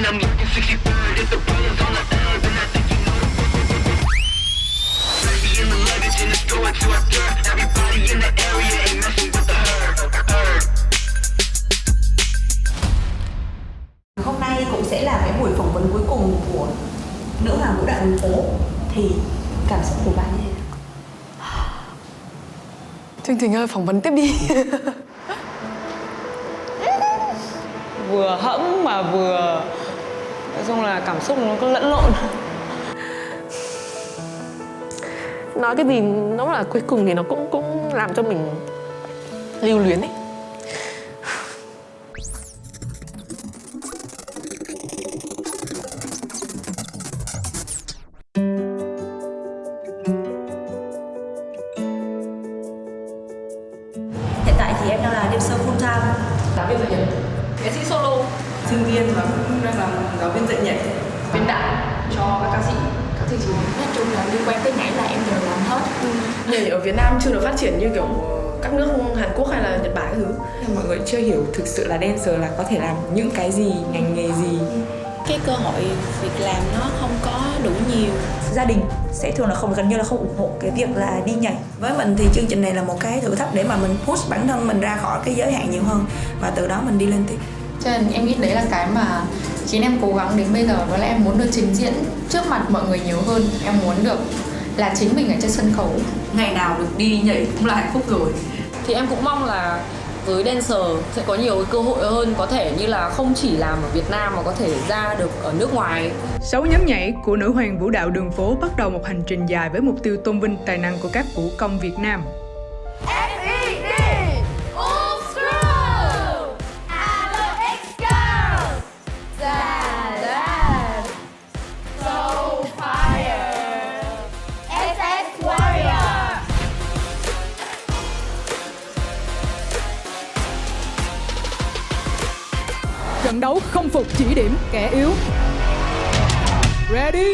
Hôm nay cũng sẽ là cái buổi phỏng vấn cuối cùng của nữ hoàng vũ đạo đường phố. Thì cảm xúc của bạn như thế nào? Chương trình ơi, phỏng vấn tiếp đi. Vừa hẫng mà vừa nói chung là cảm xúc nó cứ lẫn lộn. Nói cái gì nó là cuối cùng thì nó cũng làm cho mình lưu luyến ấy. Hiện tại thì em đang là dancer full time, Giáo viên dạy nhảy, nghệ sĩ solo, sinh viên và cũng đang làm giáo viên dạy nhảy, biên đạo cho các ca sĩ, các chương trình. Nói chung là liên quan tới nhảy là em đều làm hết. Nhảy ở Việt Nam chưa được phát triển như kiểu các nước Hàn Quốc hay là Nhật Bản các thứ. Mọi người chưa hiểu thực sự là dancer là có thể làm những cái gì, ngành nghề gì. Cái cơ hội việc làm nó không có đủ nhiều. gia đình sẽ thường là gần như là không ủng hộ cái việc là đi nhảy. Với mình thì chương trình này là một cái thử thách để mà mình push bản thân mình ra khỏi cái giới hạn nhiều hơn và từ đó mình đi lên tiếp. Cho nên em nghĩ đấy là cái mà khiến em cố gắng đến bây giờ, đó là em muốn được trình diễn trước mặt mọi người nhiều hơn. Em muốn được là chính mình ở trên sân khấu. Ngày nào được đi nhảy cũng là hạnh phúc rồi. Thì em cũng mong là với dancer sẽ có nhiều cơ hội hơn, có thể như là không chỉ làm ở Việt Nam mà có thể ra được ở nước ngoài. 6 nhóm nhảy của nữ hoàng vũ đạo đường phố bắt đầu một hành trình dài với mục tiêu tôn vinh tài năng của các vũ công Việt Nam. Trận đấu không phục chỉ điểm kẻ yếu. Ready?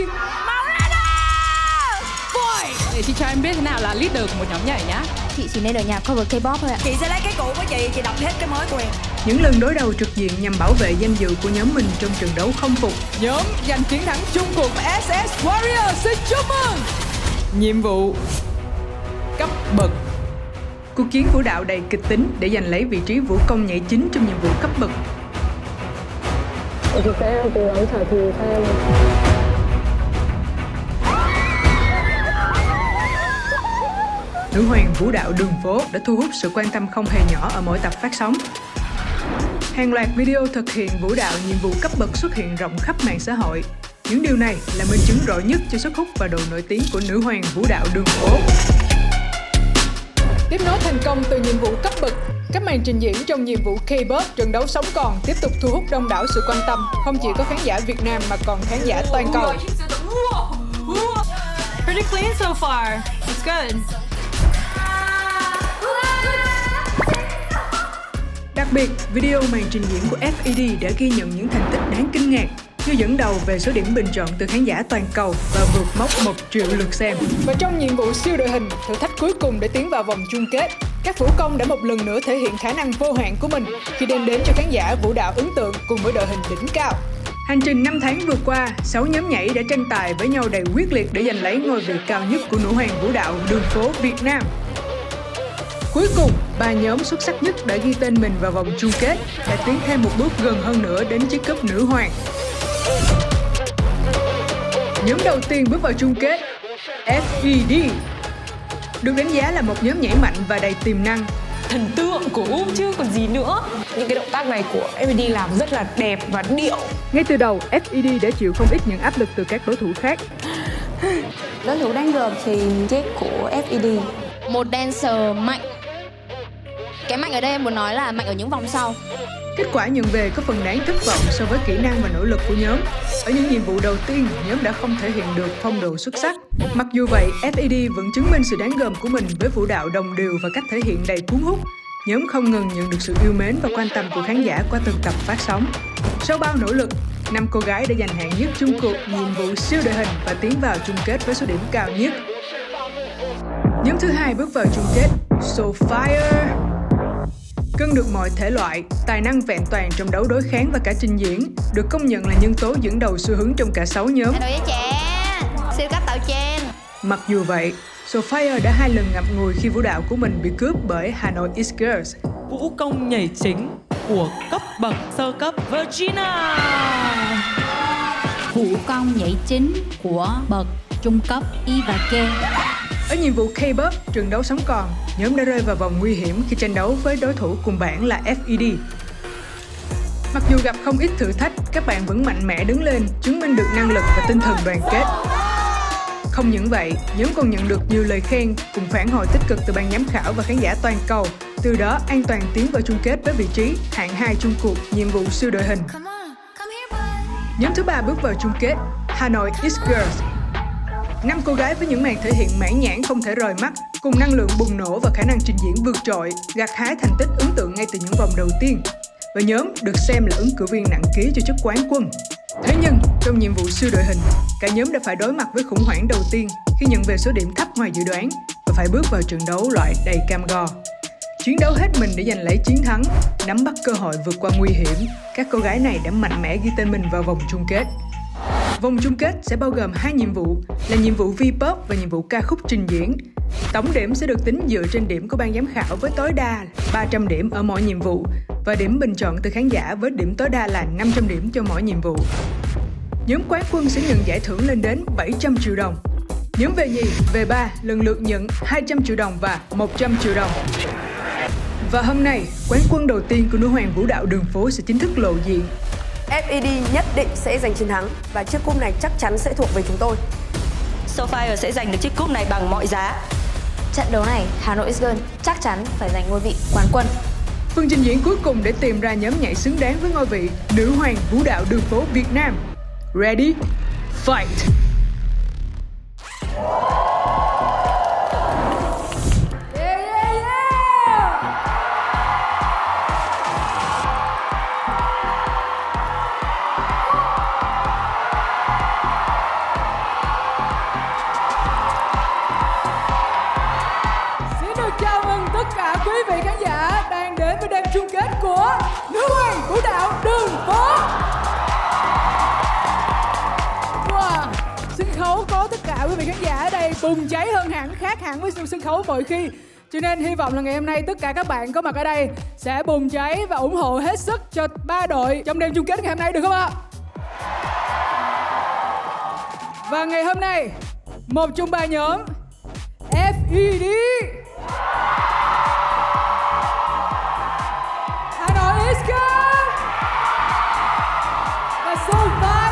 Để chị cho em biết thế nào là leader của một nhóm nhảy nhá. Chị chỉ nên ở nhà cover K-pop thôi ạ. Chị sẽ lấy cái cũ của chị đọc hết cái mới của em. Những lần đối đầu trực diện nhằm bảo vệ danh dự của nhóm mình trong trận đấu không phục. Nhóm giành chiến thắng chung cuộc SS Warrior, xin chúc mừng. Nhiệm vụ cấp bậc. Cuộc chiến vũ đạo đầy kịch tính để giành lấy vị trí vũ công nhảy chính trong nhiệm vụ cấp bậc. Chị sẽ cố gắng trả thù cho em. Nữ hoàng vũ đạo đường phố đã thu hút sự quan tâm không hề nhỏ ở mỗi tập phát sóng. Hàng loạt video thực hiện vũ đạo nhiệm vụ cấp bậc xuất hiện rộng khắp mạng xã hội. Những điều này là minh chứng rõ nhất cho sức hút và độ nổi tiếng của nữ hoàng vũ đạo đường phố. Tiếp nối thành công từ nhiệm vụ cấp bậc, các màn trình diễn trong nhiệm vụ K-pop trận đấu sống còn tiếp tục thu hút đông đảo sự quan tâm, không chỉ có khán giả Việt Nam mà còn khán giả toàn cầu. Pretty clean so far. It's good. Đặc biệt, video màn trình diễn của FED đã ghi nhận những thành tích đáng kinh ngạc như dẫn đầu về số điểm bình chọn từ khán giả toàn cầu và vượt mốc 1 triệu lượt xem. Và trong nhiệm vụ siêu đội hình, thử thách cuối cùng để tiến vào vòng chung kết, các vũ công đã một lần nữa thể hiện khả năng vô hạn của mình khi đem đến cho khán giả vũ đạo ấn tượng cùng với đội hình đỉnh cao. Hành trình 5 tháng vừa qua, 6 nhóm nhảy đã tranh tài với nhau đầy quyết liệt để giành lấy ngôi vị cao nhất của nữ hoàng vũ đạo đường phố Việt Nam. Cuối cùng, 3 nhóm xuất sắc nhất đã ghi tên mình vào vòng chung kết, đã tiến thêm một bước gần hơn nữa đến chiếc cúp nữ hoàng. Nhóm đầu tiên bước vào chung kết, FED, được đánh giá là một nhóm nhảy mạnh và đầy tiềm năng. Thần tượng của U chứ còn gì nữa. Những cái động tác này của FED làm rất là đẹp và điệu. Ngay từ đầu, FED đã chịu không ít những áp lực từ các đối thủ khác. Đối thủ đáng gờm thì Jack của FED. Một dancer mạnh. Cái mạnh ở đây em muốn nói là mạnh ở những vòng sau. Kết quả nhận về có phần đáng thất vọng so với kỹ năng và nỗ lực của nhóm. Ở những nhiệm vụ đầu tiên, nhóm đã không thể hiện được phong độ xuất sắc. Mặc dù vậy, FED vẫn chứng minh sự đáng gờm của mình với vũ đạo đồng đều và cách thể hiện đầy cuốn hút. Nhóm không ngừng nhận được sự yêu mến và quan tâm của khán giả qua từng tập phát sóng. Sau bao nỗ lực, 5 cô gái đã giành hạng nhất chung cuộc nhiệm vụ siêu đội hình và tiến vào chung kết với số điểm cao nhất. Nhóm thứ hai bước vào chung kết, So Fire. Cân được mọi thể loại, tài năng vẹn toàn trong đấu đối kháng và cả trình diễn, được công nhận là nhân tố dẫn đầu xu hướng trong cả 6 nhóm. Đội với trẻ, siêu cấp tạo trên. Mặc dù vậy, Sophia đã 2 lần ngậm ngùi khi vũ đạo của mình bị cướp bởi Hanoi Is Girls. Vũ công nhảy chính của cấp bậc sơ cấp Virginia. Vũ công nhảy chính của bậc trung cấp Eva K. Ở nhiệm vụ K-pop, trận đấu sống còn, nhóm đã rơi vào vòng nguy hiểm khi tranh đấu với đối thủ cùng bảng là FED. Mặc dù gặp không ít thử thách, các bạn vẫn mạnh mẽ đứng lên, chứng minh được năng lực và tinh thần đoàn kết. Không những vậy, nhóm còn nhận được nhiều lời khen cùng phản hồi tích cực từ ban giám khảo và khán giả toàn cầu. Từ đó an toàn tiến vào chung kết với vị trí hạng 2 chung cuộc nhiệm vụ siêu đội hình. Nhóm thứ 3 bước vào chung kết, Hanoi Is Girls. 5 cô gái với những màn thể hiện mãn nhãn không thể rời mắt, cùng năng lượng bùng nổ và khả năng trình diễn vượt trội, gặt hái thành tích ấn tượng ngay từ những vòng đầu tiên. Và nhóm được xem là ứng cử viên nặng ký cho chức quán quân. Thế nhưng, trong nhiệm vụ siêu đội hình, cả nhóm đã phải đối mặt với khủng hoảng đầu tiên khi nhận về số điểm thấp ngoài dự đoán và phải bước vào trận đấu loại đầy cam go. Chiến đấu hết mình để giành lấy chiến thắng, nắm bắt cơ hội vượt qua nguy hiểm, các cô gái này đã mạnh mẽ ghi tên mình vào vòng chung kết. Vòng chung kết sẽ bao gồm 2 nhiệm vụ là nhiệm vụ V-pop và nhiệm vụ ca khúc trình diễn. Tổng điểm sẽ được tính dựa trên điểm của ban giám khảo với tối đa 300 điểm ở mỗi nhiệm vụ và điểm bình chọn từ khán giả với điểm tối đa là 500 điểm cho mỗi nhiệm vụ. Nhóm quán quân sẽ nhận giải thưởng lên đến 700 triệu đồng. Nhóm về nhì, về ba lần lượt nhận 200 triệu đồng và 100 triệu đồng. Và hôm nay, quán quân đầu tiên của nữ hoàng vũ đạo đường phố sẽ chính thức lộ diện. FED nhất định sẽ giành chiến thắng và chiếc cúp này chắc chắn sẽ thuộc về chúng tôi. Sophia sẽ giành được chiếc cúp này bằng mọi giá. Trận đấu này, Hanoi Is Girls chắc chắn phải giành ngôi vị quán quân. Phần trình diễn cuối cùng để tìm ra nhóm nhảy xứng đáng với ngôi vị nữ hoàng vũ đạo đường phố Việt Nam. Ready, fight! Quý vị khán giả đang đến với đêm chung kết của nữ hoàng vũ đạo đường phố. Wow, sân khấu có tất cả quý vị khán giả ở đây bùng cháy hơn hẳn, khác hẳn với sân khấu mọi khi. Cho nên hy vọng là ngày hôm nay tất cả các bạn có mặt ở đây sẽ bùng cháy và ủng hộ hết sức cho 3 đội trong đêm chung kết ngày hôm nay, được không ạ? Và ngày hôm nay, một trong 3 nhóm FED, Hanoi Is Girls và Sophia.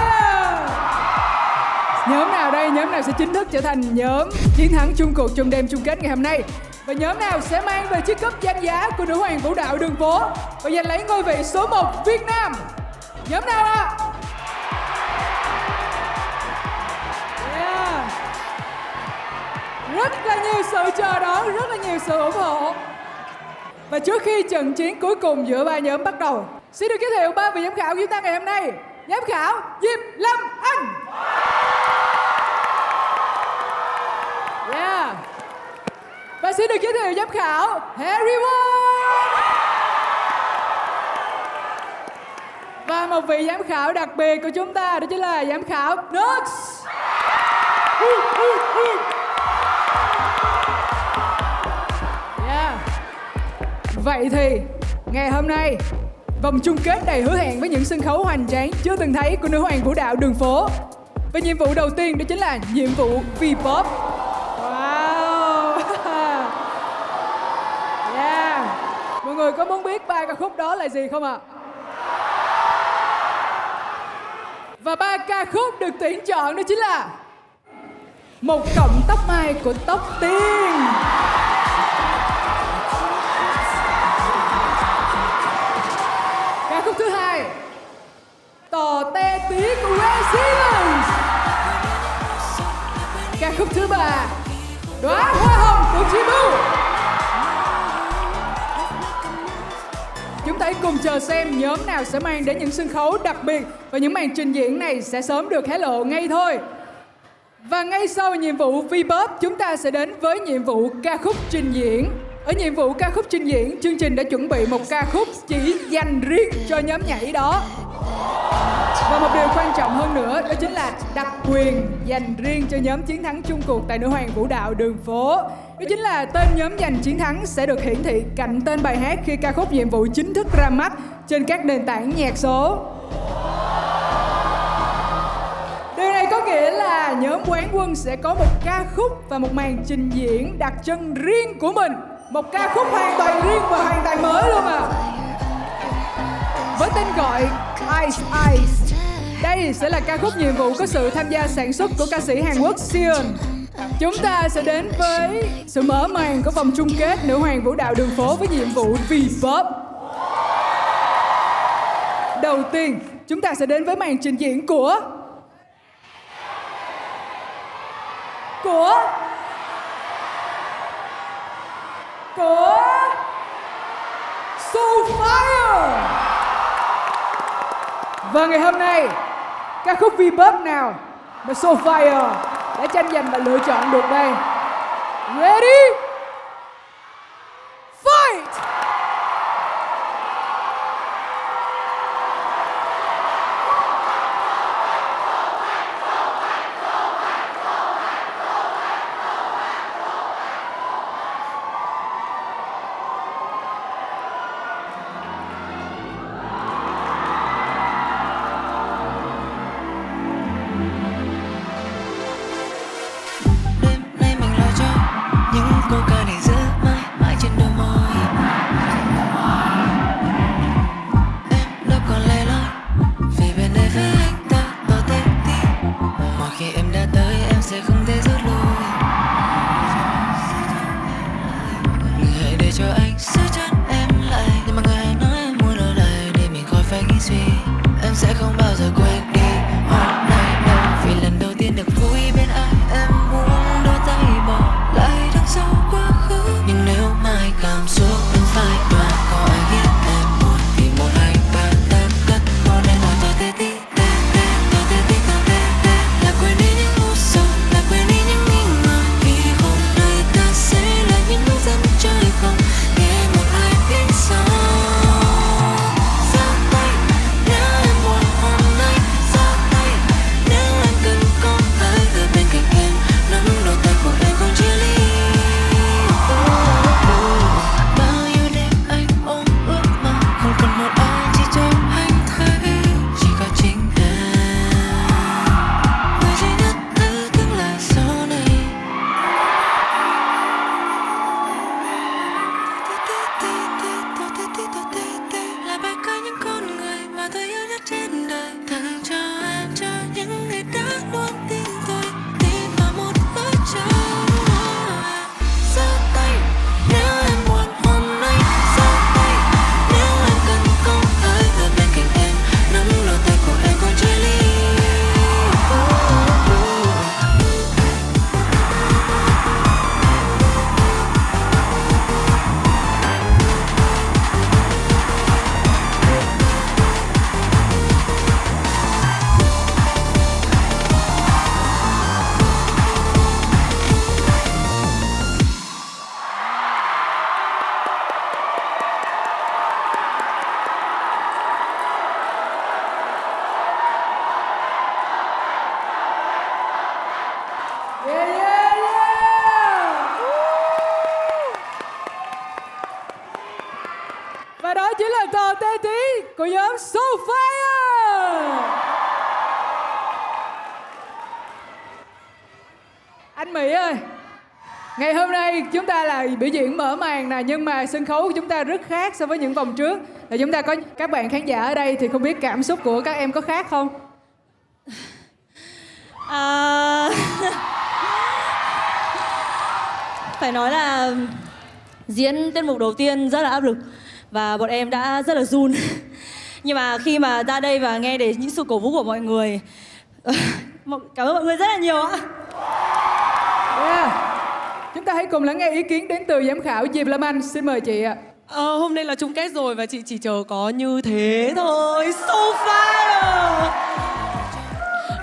Nhóm nào đây? Nhóm nào sẽ chính thức trở thành nhóm chiến thắng chung cuộc trong đêm chung kết ngày hôm nay? Và nhóm nào sẽ mang về chiếc cúp danh giá của nữ hoàng vũ đạo đường phố và giành lấy ngôi vị số 1 Việt Nam? Nhóm nào ạ? Yeah. Rất là nhiều sự chờ đón, rất là nhiều sự ủng hộ. Và trước khi trận chiến cuối cùng giữa 3 nhóm bắt đầu, xin được giới thiệu 3 vị giám khảo của chúng ta ngày hôm nay. Giám khảo Diệp Lâm Anh. Yeah. Và xin được giới thiệu giám khảo Harry Won. Và một vị giám khảo đặc biệt của chúng ta đó chính là giám khảo Nux. Yeah. Vậy thì ngày hôm nay, vòng chung kết đầy hứa hẹn với những sân khấu hoành tráng chưa từng thấy của nữ hoàng vũ đạo đường phố. Và nhiệm vụ đầu tiên đó chính là nhiệm vụ V-pop. Wow. Yeah. Mọi người có muốn biết 3 ca khúc đó là gì không ạ? Và 3 ca khúc được tuyển chọn đó chính là Một cọng tóc mai của Tóc Tiên, ca khúc thứ hai Tò Te Tí của Resilience, ca khúc thứ ba Đóa Hoa Hồng của Chibu. Chúng ta hãy cùng chờ xem nhóm nào sẽ mang đến những sân khấu đặc biệt và những màn trình diễn này sẽ sớm được hé lộ ngay thôi. Và ngay sau nhiệm vụ V-pop, chúng ta sẽ đến với nhiệm vụ ca khúc trình diễn. Ở nhiệm vụ ca khúc trình diễn, chương trình đã chuẩn bị một ca khúc chỉ dành riêng cho nhóm nhảy đó. Và một điều quan trọng hơn nữa, đó chính là đặc quyền dành riêng cho nhóm chiến thắng chung cuộc tại Nữ Hoàng Vũ đạo Đường phố. Đó chính là tên nhóm giành chiến thắng sẽ được hiển thị cạnh tên bài hát khi ca khúc nhiệm vụ chính thức ra mắt trên các nền tảng nhạc số. Điều này có nghĩa là nhóm Quán Quân sẽ có một ca khúc và một màn trình diễn đặc trưng riêng của mình. Một ca khúc hoàn toàn riêng và hoàn toàn mới luôn à. Với tên gọi Ice Ice, đây sẽ là ca khúc nhiệm vụ có sự tham gia sản xuất của ca sĩ Hàn Quốc Seon. Chúng ta sẽ đến với sự mở màn của vòng chung kết Nữ Hoàng Vũ đạo Đường phố với nhiệm vụ V-pop. Đầu tiên, chúng ta sẽ đến với màn trình diễn của Soulfire. Và ngày hôm nay, ca khúc V-pop nào mà Soulfire đã tranh giành và lựa chọn được đây? Ready? Fight! Và đó chính là trò tê tí của nhóm Soulfire. Anh Mỹ ơi, ngày hôm nay chúng ta là biểu diễn mở màn nè, nhưng mà sân khấu của chúng ta rất khác so với những vòng trước. Là chúng ta có các bạn khán giả ở đây thì không biết cảm xúc của các em có khác không? Phải nói là diễn tiết mục đầu tiên rất là áp lực và bọn em đã rất là run. Nhưng mà khi mà ra đây và nghe đến những sự cổ vũ của mọi người, cảm ơn mọi người rất là nhiều ạ. Chúng ta hãy cùng lắng nghe ý kiến đến từ giám khảo Diệp Lâm Anh. Xin mời chị ạ. Hôm nay là chung kết rồi và chị chỉ chờ có như thế thôi. Soulfire!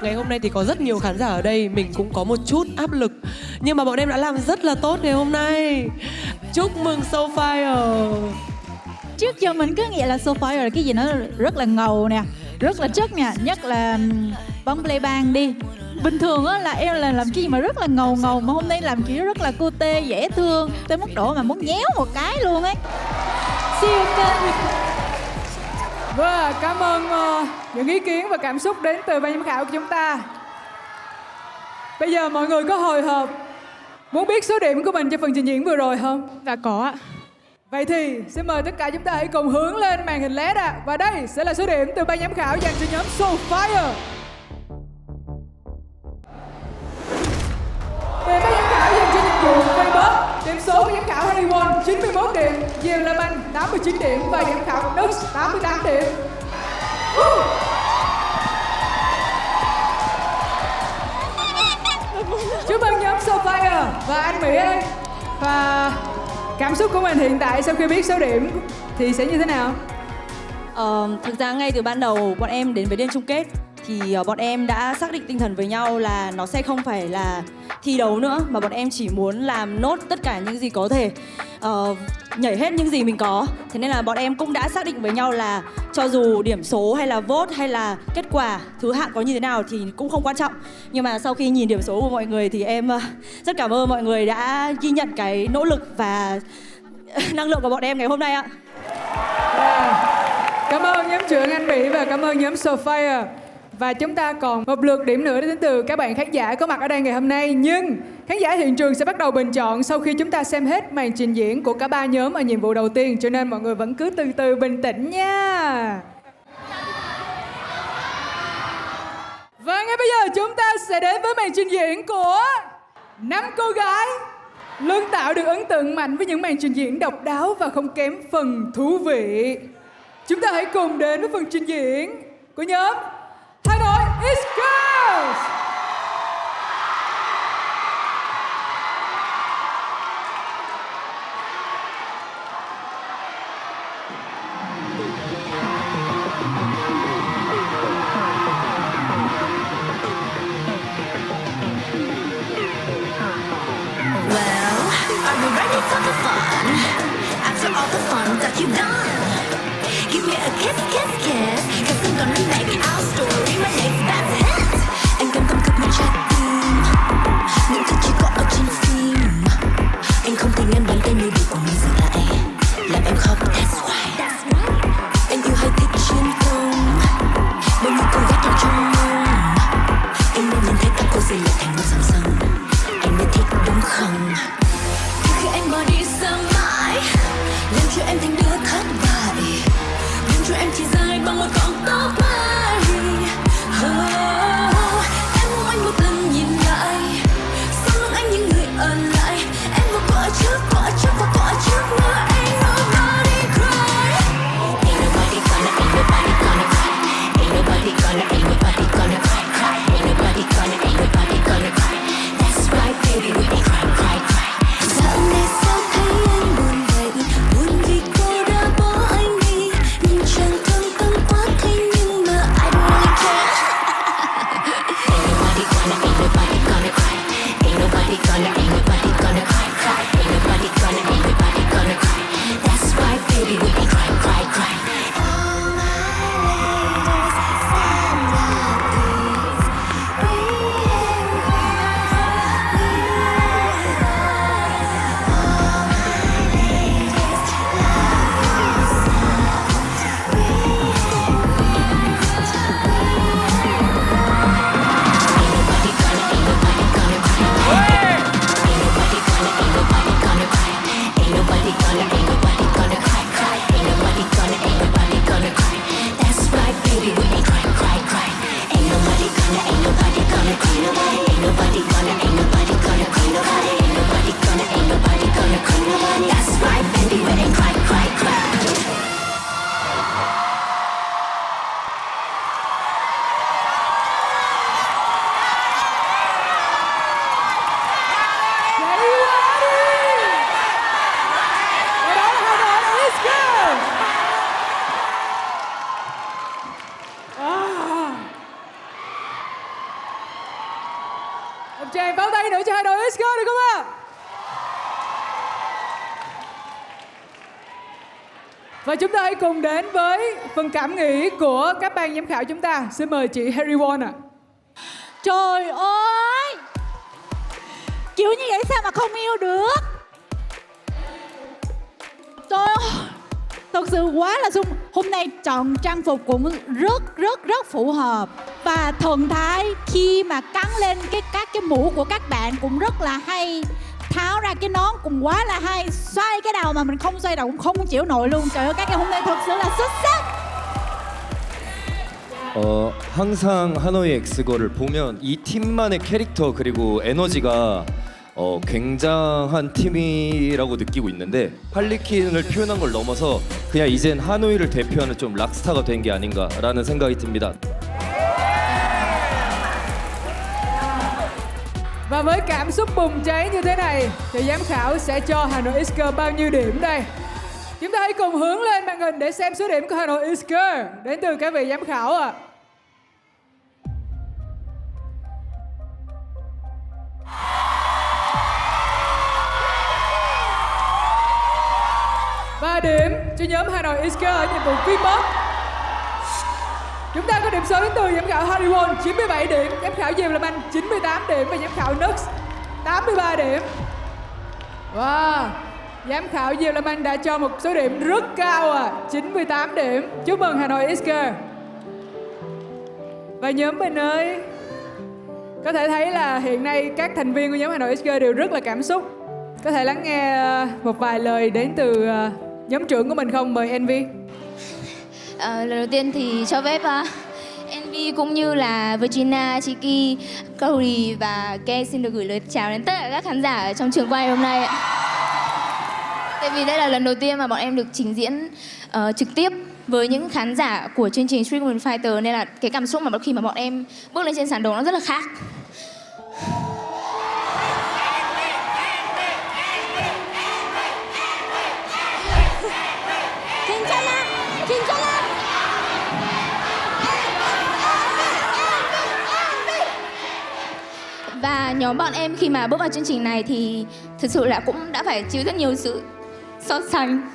Ngày hôm nay thì có rất nhiều khán giả ở đây, mình cũng có một chút áp lực. Nhưng mà bọn em đã làm rất là tốt ngày hôm nay. Chúc mừng Soulfire. Trước giờ mình cứ nghĩ là Soulfire là cái gì nó rất là ngầu nè, rất là chất nè, nhất là bóng playback đi. Bình thường á là em là làm cái gì mà rất là ngầu mà hôm nay làm kiểu rất là cute, dễ thương tới mức độ mà muốn nhéo một cái luôn ấy. Siêu kênh. Và cảm ơn những ý kiến và cảm xúc đến từ ban giám khảo của chúng ta. Bây giờ mọi người có hồi hộp muốn biết số điểm của mình cho phần trình diễn vừa rồi không? Dạ có ạ. Vậy thì xin mời tất cả chúng ta hãy cùng hướng lên màn hình LED ạ. Và đây sẽ là số điểm từ ban giám khảo dành cho nhóm Soulfire. Về ban giám khảo dành cho dịch vụ Facebook, điểm số của giám khảo Honeyone 91 điểm, Diều Lam Anh 89 điểm và giám khảo Nux 88 điểm. Chúc mừng nhóm Soulfire và anh Mỹ ơi. Và cảm xúc của mình hiện tại sau khi biết số điểm thì sẽ như thế nào? Thực ra ngay từ ban đầu bọn em đến với đêm chung kết thì bọn em đã xác định tinh thần với nhau là nó sẽ không phải là thi đấu nữa, mà bọn em chỉ muốn làm nốt tất cả những gì có thể, nhảy hết những gì mình có. Thế nên là bọn em cũng đã xác định với nhau là cho dù điểm số hay là vote hay là kết quả thứ hạng có như thế nào thì cũng không quan trọng. Nhưng mà sau khi nhìn điểm số của mọi người thì em rất cảm ơn mọi người đã ghi nhận cái nỗ lực và năng lượng của bọn em ngày hôm nay ạ. Cảm ơn nhóm trưởng anh Mỹ và cảm ơn nhóm Soulfire. Và chúng ta còn một lượt điểm nữa đến từ các bạn khán giả có mặt ở đây ngày hôm nay. Nhưng khán giả hiện trường sẽ bắt đầu bình chọn sau khi chúng ta xem hết màn trình diễn của cả ba nhóm ở nhiệm vụ đầu tiên. Cho nên mọi người vẫn cứ từ từ bình tĩnh nha. Và ngay bây giờ chúng ta sẽ đến với màn trình diễn của 5 cô gái luôn tạo được ấn tượng mạnh với những màn trình diễn độc đáo và không kém phần thú vị. Chúng ta hãy cùng đến với phần trình diễn của nhóm Hà Nội Is Girls. Well, are you ready for the fun? After all the fun that you've done, give me a kiss, kiss, kiss, 'cause I'm gonna make our story my next best hit. Anh cầm cầm cặp một trái tim, những thứ chỉ có ở trên phim. Anh không tin em đến tay như điều của mình dừng lại, làm em khóc. That's why. Anh yêu hay thích chuyên công, bao nhiêu cô gái đang trong mong. Anh muốn nhìn thấy các cô dây lệ thành một dòng sông. Anh mới thích đúng không? Khi anh bỏ đi xa mãi, làm cho em thành đứa thất bại, làm cho em chỉ dài bằng một cọng tóc mai. Em mong anh một lần nhìn lại, sau lưng anh những người ở lại. Em vừa có ở trước và có ở trước nữa. Ain't nobody cry, ain't nobody gonna cry, ain't nobody gonna cry, ain't nobody gonna cry. That's right baby, we ain't cry. Dạo này sao thấy anh buồn vậy, buồn vì cô đã bỏ anh đi. Nhưng chẳng thương tâm quá thế nhưng mà I don't really care. Ain't nobody gonna cry, ain't nobody gonna cry, ain't nobody gonna cry. That's right baby, we ain't cry. All my ladies, stand up please. We ain't cry, all my ladies, love yourselves. We ain't That's right, baby, we ain't cry. Ain't nobody gonna cry. Ain't nobody gonna cry. Ain't nobody gonna cry. That's right, baby, we ain't cry. Một tràng pháo tay nữa cho Hà Nội Is Girls được không ạ? Và chúng ta hãy cùng đến với phần cảm nghĩ của các ban giám khảo chúng ta. Xin mời chị Harry Won ạ. Trời ơi, kiểu như vậy sao mà không yêu được. Trời ơi, thật sự quá là sung. Hôm nay chọn trang phục cũng rất phù hợp. Và thần thái khi mà cắn lên các cái mũ của các bạn cũng rất là hay. Tháo ra cái nón cũng quá là hay. Xoay cái đầu mà mình không xoay đầu cũng không chịu nổi luôn. Trời ơi, các em hôm nay thật sự là xuất sắc. 항상 하노이 엑스거를 보면 이 팀만의 캐릭터 그리고 에너지가 굉장한 팀이라고 느끼고 있는데 할리퀸을 표현한 걸 넘어서 그냥 이젠 하노이를 대표하는 좀 락스타가 된 게 아닌가라는 생각이 듭니다. Và với cảm xúc bùng cháy như thế này thì giám khảo sẽ cho Hà Nội X-Girl bao nhiêu điểm đây? Chúng ta hãy cùng hướng lên màn hình để xem số điểm của Hà Nội X-Girl đến từ các vị giám khảo ạ. Và điểm cho nhóm Hà Nội X-Girl ở nhiệm vụ V-pop. Chúng ta có điểm số đến từ giám khảo Harry Won 97 điểm, giám khảo Diệp Lâm Anh 98 điểm và giám khảo Nux 83 điểm. Wow, giám khảo Diệp Lâm Anh đã cho một số điểm rất cao 98 điểm. Chúc mừng Hà Nội X-Girl. Và nhóm mình ơi, có thể thấy là hiện nay các thành viên của nhóm Hà Nội X-Girl đều rất là cảm xúc. Có thể lắng nghe một vài lời đến từ nhóm trưởng của mình không? Mời Envy. Lần đầu tiên thì cho phép Envy cũng như là Virginia, Chiki, Cody và Ke xin được gửi lời chào đến tất cả các khán giả ở trong trường quay hôm nay. Tại vì đây là lần đầu tiên mà bọn em được trình diễn trực tiếp với những khán giả của chương trình Street Women Fighter, nên là cái cảm xúc mà khi mà bọn em bước lên trên sàn đấu nó rất là khác. Và nhóm bọn em khi mà bước vào chương trình này thì thực sự là cũng đã phải chịu rất nhiều sự so sánh.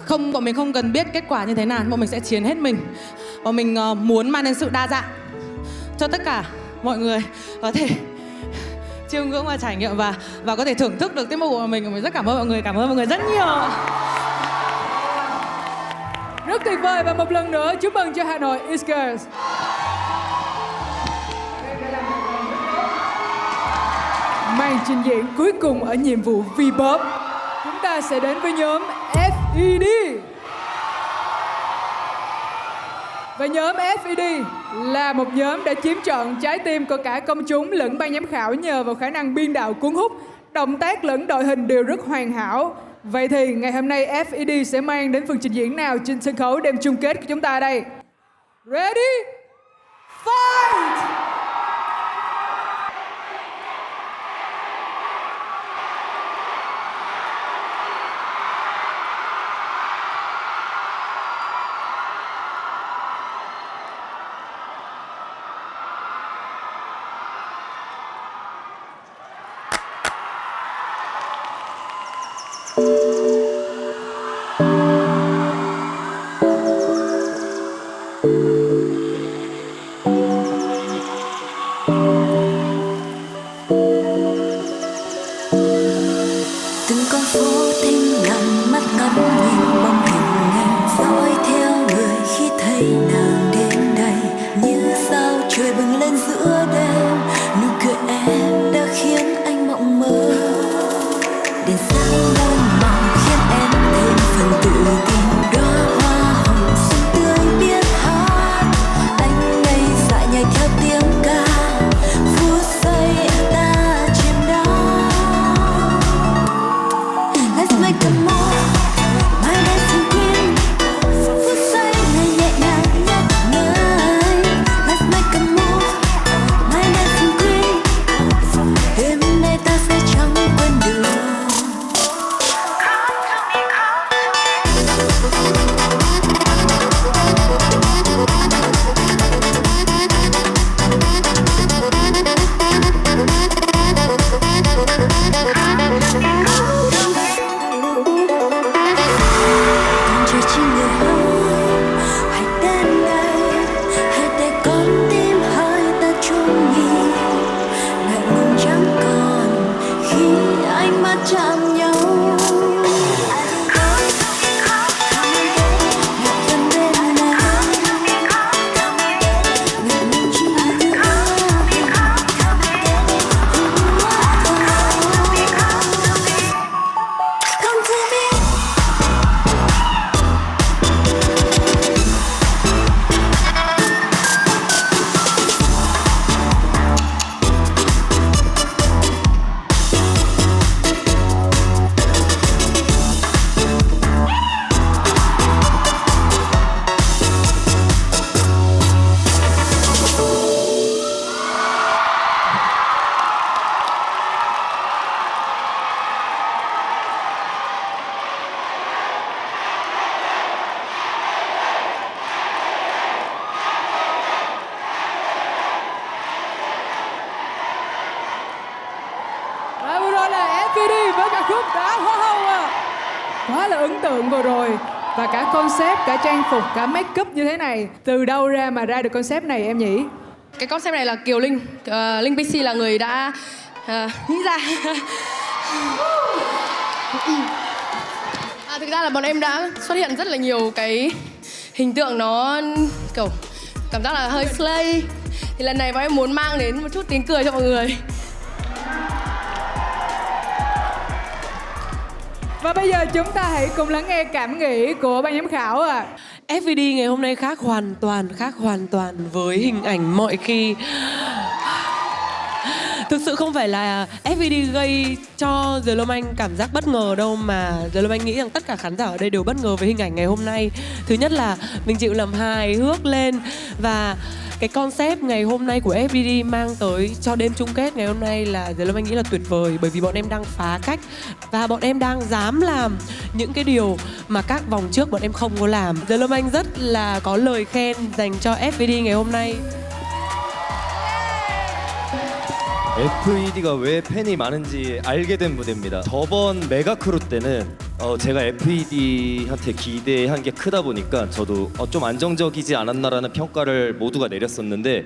Không, bọn mình không cần biết kết quả như thế nào, bọn mình sẽ chiến hết mình. Bọn mình muốn mang đến sự đa dạng cho tất cả mọi người có thể chiêm ngưỡng và trải nghiệm và có thể thưởng thức được tiết mục của mình. Mình rất cảm ơn mọi người rất nhiều. Rất tuyệt vời và một lần nữa chúc mừng cho Hà Nội X-Girls. Màn trình diễn cuối cùng ở nhiệm vụ V-pop, chúng ta sẽ đến với nhóm FED. Và nhóm FED là một nhóm đã chiếm trọn trái tim của cả công chúng lẫn ban giám khảo nhờ vào khả năng biên đạo cuốn hút, động tác lẫn đội hình đều rất hoàn hảo. Vậy thì ngày hôm nay FED sẽ mang đến phần trình diễn nào trên sân khấu đêm chung kết của chúng ta đây? Ready? Fight! ấn tượng vừa rồi. Và cả concept, cả trang phục, cả make up như thế này, từ đâu ra mà ra được concept này em nhỉ? Cái concept này là Kiều Linh, Linh PC là người đã nghĩ ra. Thực ra là bọn em đã xuất hiện rất là nhiều cái hình tượng nó kiểu cảm giác là hơi slay. Thì lần này bọn em muốn mang đến một chút tiếng cười cho mọi người. Và bây giờ chúng ta hãy cùng lắng nghe cảm nghĩ của ban giám khảo ạ. FVD ngày hôm nay khác hoàn toàn với hình ảnh mọi khi. Thực sự không phải là FVD gây cho The Lâm Anh cảm giác bất ngờ đâu, mà The Lâm Anh nghĩ rằng tất cả khán giả ở đây đều bất ngờ với hình ảnh ngày hôm nay. Thứ nhất là mình chịu làm hài hước lên, và cái concept ngày hôm nay của FVD mang tới cho đêm chung kết ngày hôm nay là The Lâm Anh nghĩ là tuyệt vời, bởi vì bọn em đang phá cách và bọn em đang dám làm những cái điều mà các vòng trước bọn em không có làm. The Lâm Anh rất là có lời khen dành cho FVD ngày hôm nay. FED가 왜 팬이 많은지 알게 된 무대입니다. 저번 메가크루 때는 제가 FED한테 기대한 게 크다 보니까 저도 좀 안정적이지 않았나라는 평가를 모두가 내렸었는데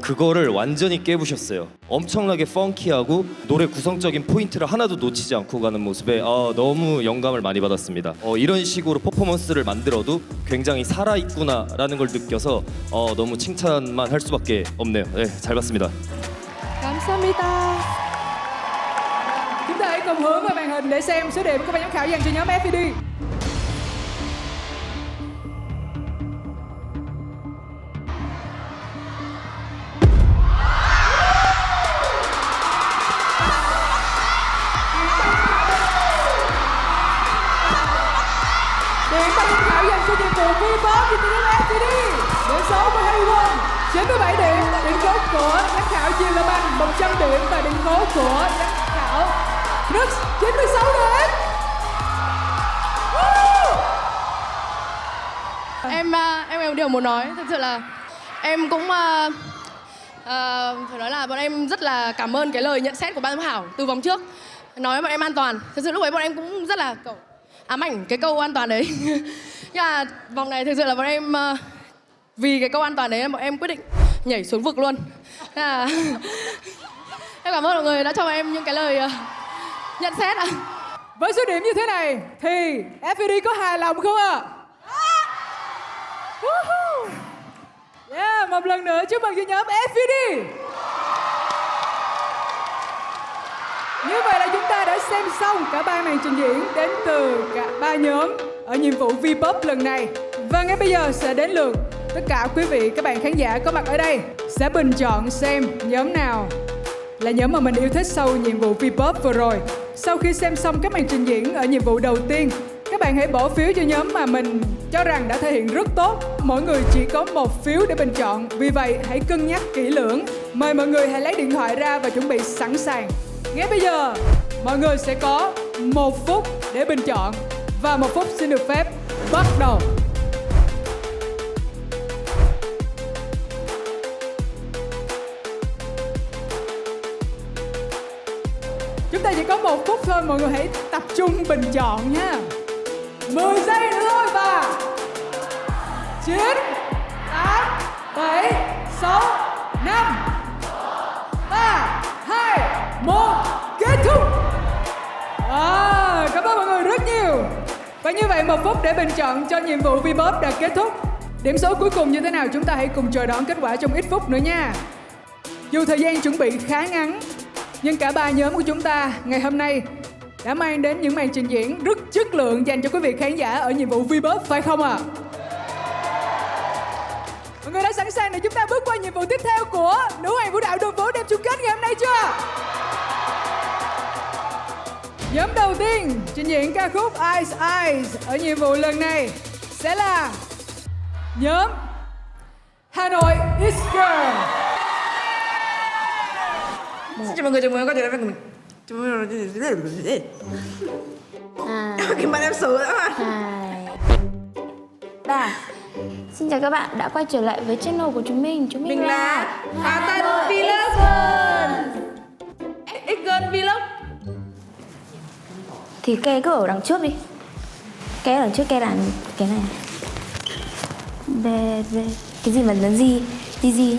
그거를 완전히 깨부셨어요. 엄청나게 펑키하고 노래 구성적인 포인트를 하나도 놓치지 않고 가는 모습에 너무 영감을 많이 받았습니다. 이런 식으로 퍼포먼스를 만들어도 굉장히 살아있구나라는 걸 느껴서 너무 칭찬만 할 수밖에 없네요. 네, 잘 봤습니다. 감사합니다. Chúng ta hãy cùng hướng vào màn hình để xem số điểm của ban giám khảo dành cho nhóm FVD. Điểm ban giám khảo dành cho nhiệm vụ V-pop dành cho nhóm FVD. Điểm số của Harry 97 điểm, điểm số của giám khảo Diên Lâm Anh 100 điểm và điểm số của giám khảo Đức 96 điểm. Em có điều muốn nói, thực sự là em cũng phải nói là bọn em rất là cảm ơn cái lời nhận xét của ban giám khảo từ vòng trước, nói bọn em an toàn. Thực sự lúc ấy bọn em cũng rất là ám ảnh cái câu an toàn đấy. Nhưng mà vòng này thực sự là bọn em vì cái câu an toàn đấy bọn em quyết định nhảy xuống vực luôn. Em cảm ơn mọi người đã cho em những cái lời nhận xét ạ. Với số điểm như thế này thì FVD có hài lòng không ạ? Yeah, một lần nữa chúc mừng cho nhóm FVD. Như vậy là chúng ta đã xem xong cả ba màn trình diễn đến từ cả ba nhóm ở nhiệm vụ V-pop lần này. Và ngay bây giờ sẽ đến lượt tất cả quý vị các bạn khán giả có mặt ở đây sẽ bình chọn xem nhóm nào là nhóm mà mình yêu thích sau nhiệm vụ V-pop vừa rồi. Sau khi xem xong các màn trình diễn ở nhiệm vụ đầu tiên, các bạn hãy bỏ phiếu cho nhóm mà mình cho rằng đã thể hiện rất tốt. Mỗi người chỉ có một phiếu để bình chọn, vì vậy hãy cân nhắc kỹ lưỡng. Mời mọi người hãy lấy điện thoại ra và chuẩn bị sẵn sàng. Ngay bây giờ, mọi người sẽ có 1 phút để bình chọn và 1 phút xin được phép bắt đầu. Chúng ta chỉ có 1 phút thôi, mọi người hãy tập trung bình chọn nha. 10 giây nữa thôi và 9, 8, 7, 6, 5, 3, 2, 1, kết thúc. Cảm ơn mọi người rất nhiều. Và như vậy 1 phút để bình chọn cho nhiệm vụ V-pop đã kết thúc. Điểm số cuối cùng như thế nào chúng ta hãy cùng chờ đón kết quả trong ít phút nữa nha. Dù thời gian chuẩn bị khá ngắn, nhưng cả ba nhóm của chúng ta ngày hôm nay đã mang đến những màn trình diễn rất chất lượng dành cho quý vị khán giả ở nhiệm vụ V-pop, phải không ạ? Mọi người đã sẵn sàng để chúng ta bước qua nhiệm vụ tiếp theo của nữ hoàng vũ đạo đường phố đêm chung kết ngày hôm nay chưa? Nhóm đầu tiên trình diễn ca khúc Eyes Eyes ở nhiệm vụ lần này sẽ là nhóm Hà Nội Is Girl. Xin chào mọi người, chào mừng các bạn đến với cái em sửa đó mà. 3. Xin chào các bạn đã quay trở lại với channel của chúng mình. Chúng mình là Hà Tân Vlog. X Girl Vlog. Thì kê cứ ở đằng trước đi. Cái lần trước cái làm cái này. Cái gì mà nó gì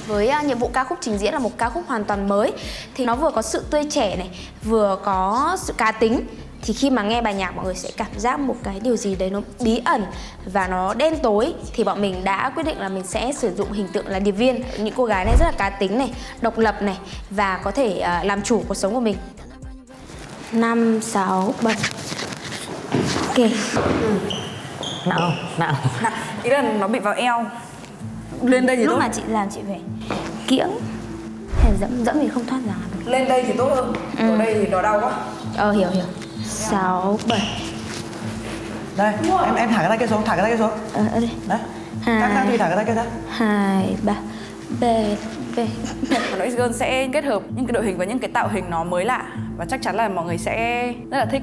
với nhiệm vụ ca khúc trình diễn là một ca khúc hoàn toàn mới thì nó vừa có sự tươi trẻ này, vừa có sự cá tính. Thì khi mà nghe bài nhạc mọi người sẽ cảm giác một cái điều gì đấy nó bí ẩn và nó đen tối. Thì bọn mình đã quyết định là mình sẽ sử dụng hình tượng là điệp viên. Những cô gái này rất là cá tính này, độc lập này và có thể làm chủ cuộc sống của mình. 5, 6, 7. Ok. Nặng. Ý là nó bị vào eo. Lên đây thì lúc tốt. mà chị làm chị phải kiễng hay dẫm thì không thoát ra được. Lên đây thì tốt hơn. Ở đây thì nó đau quá. Hiểu. 6, 7. Đây, em thả cái tay kia xuống, đây. Đấy. Các thì thả cái tay kia ra. 2, 3. B. Hà Nội X Girl sẽ kết hợp những cái đội hình và những cái tạo hình nó mới lạ và chắc chắn là mọi người sẽ rất là thích.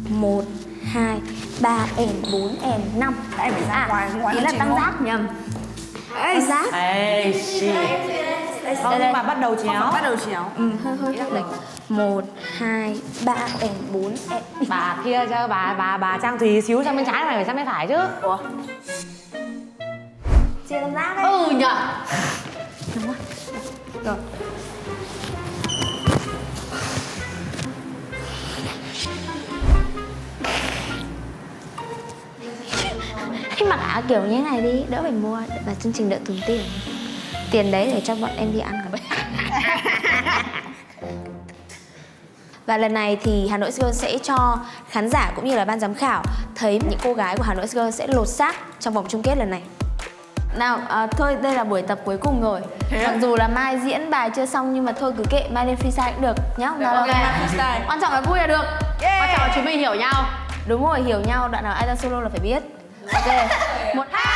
1, 2, 3, 4, 5. Em phải ra ngoài ý là tăng giác nhầm. Tăng giác. Vâng, nhưng mà bắt đầu chéo. Bắt đầu chéo. Hơi lệch. 1, 2, 3, 4. Bà kia cho bà Trang Thùy xíu sang bên trái này phải sang bên phải chứ. Ủa? Chia tăng giác đấy. Nhở. Đúng rồi. Rồi. Hãy mặc áo kiểu như thế này đi, đỡ phải mua và chương trình đỡ tốn tiền. Tiền đấy để cho bọn em đi ăn rồi. Và lần này thì Hà Nội X Girl sẽ cho khán giả cũng như là ban giám khảo thấy những cô gái của Hà Nội X Girl sẽ lột xác trong vòng chung kết lần này. Nào, thôi đây là buổi tập cuối cùng rồi. Mặc dù là mai diễn bài chưa xong nhưng mà thôi cứ kệ, mai lên freestyle cũng được nhá. Quan trọng là vui là được. Quan trọng là chúng mình hiểu nhau. Đúng rồi, hiểu nhau, đoạn nào ai ra solo là phải biết. Ok, 1, 2.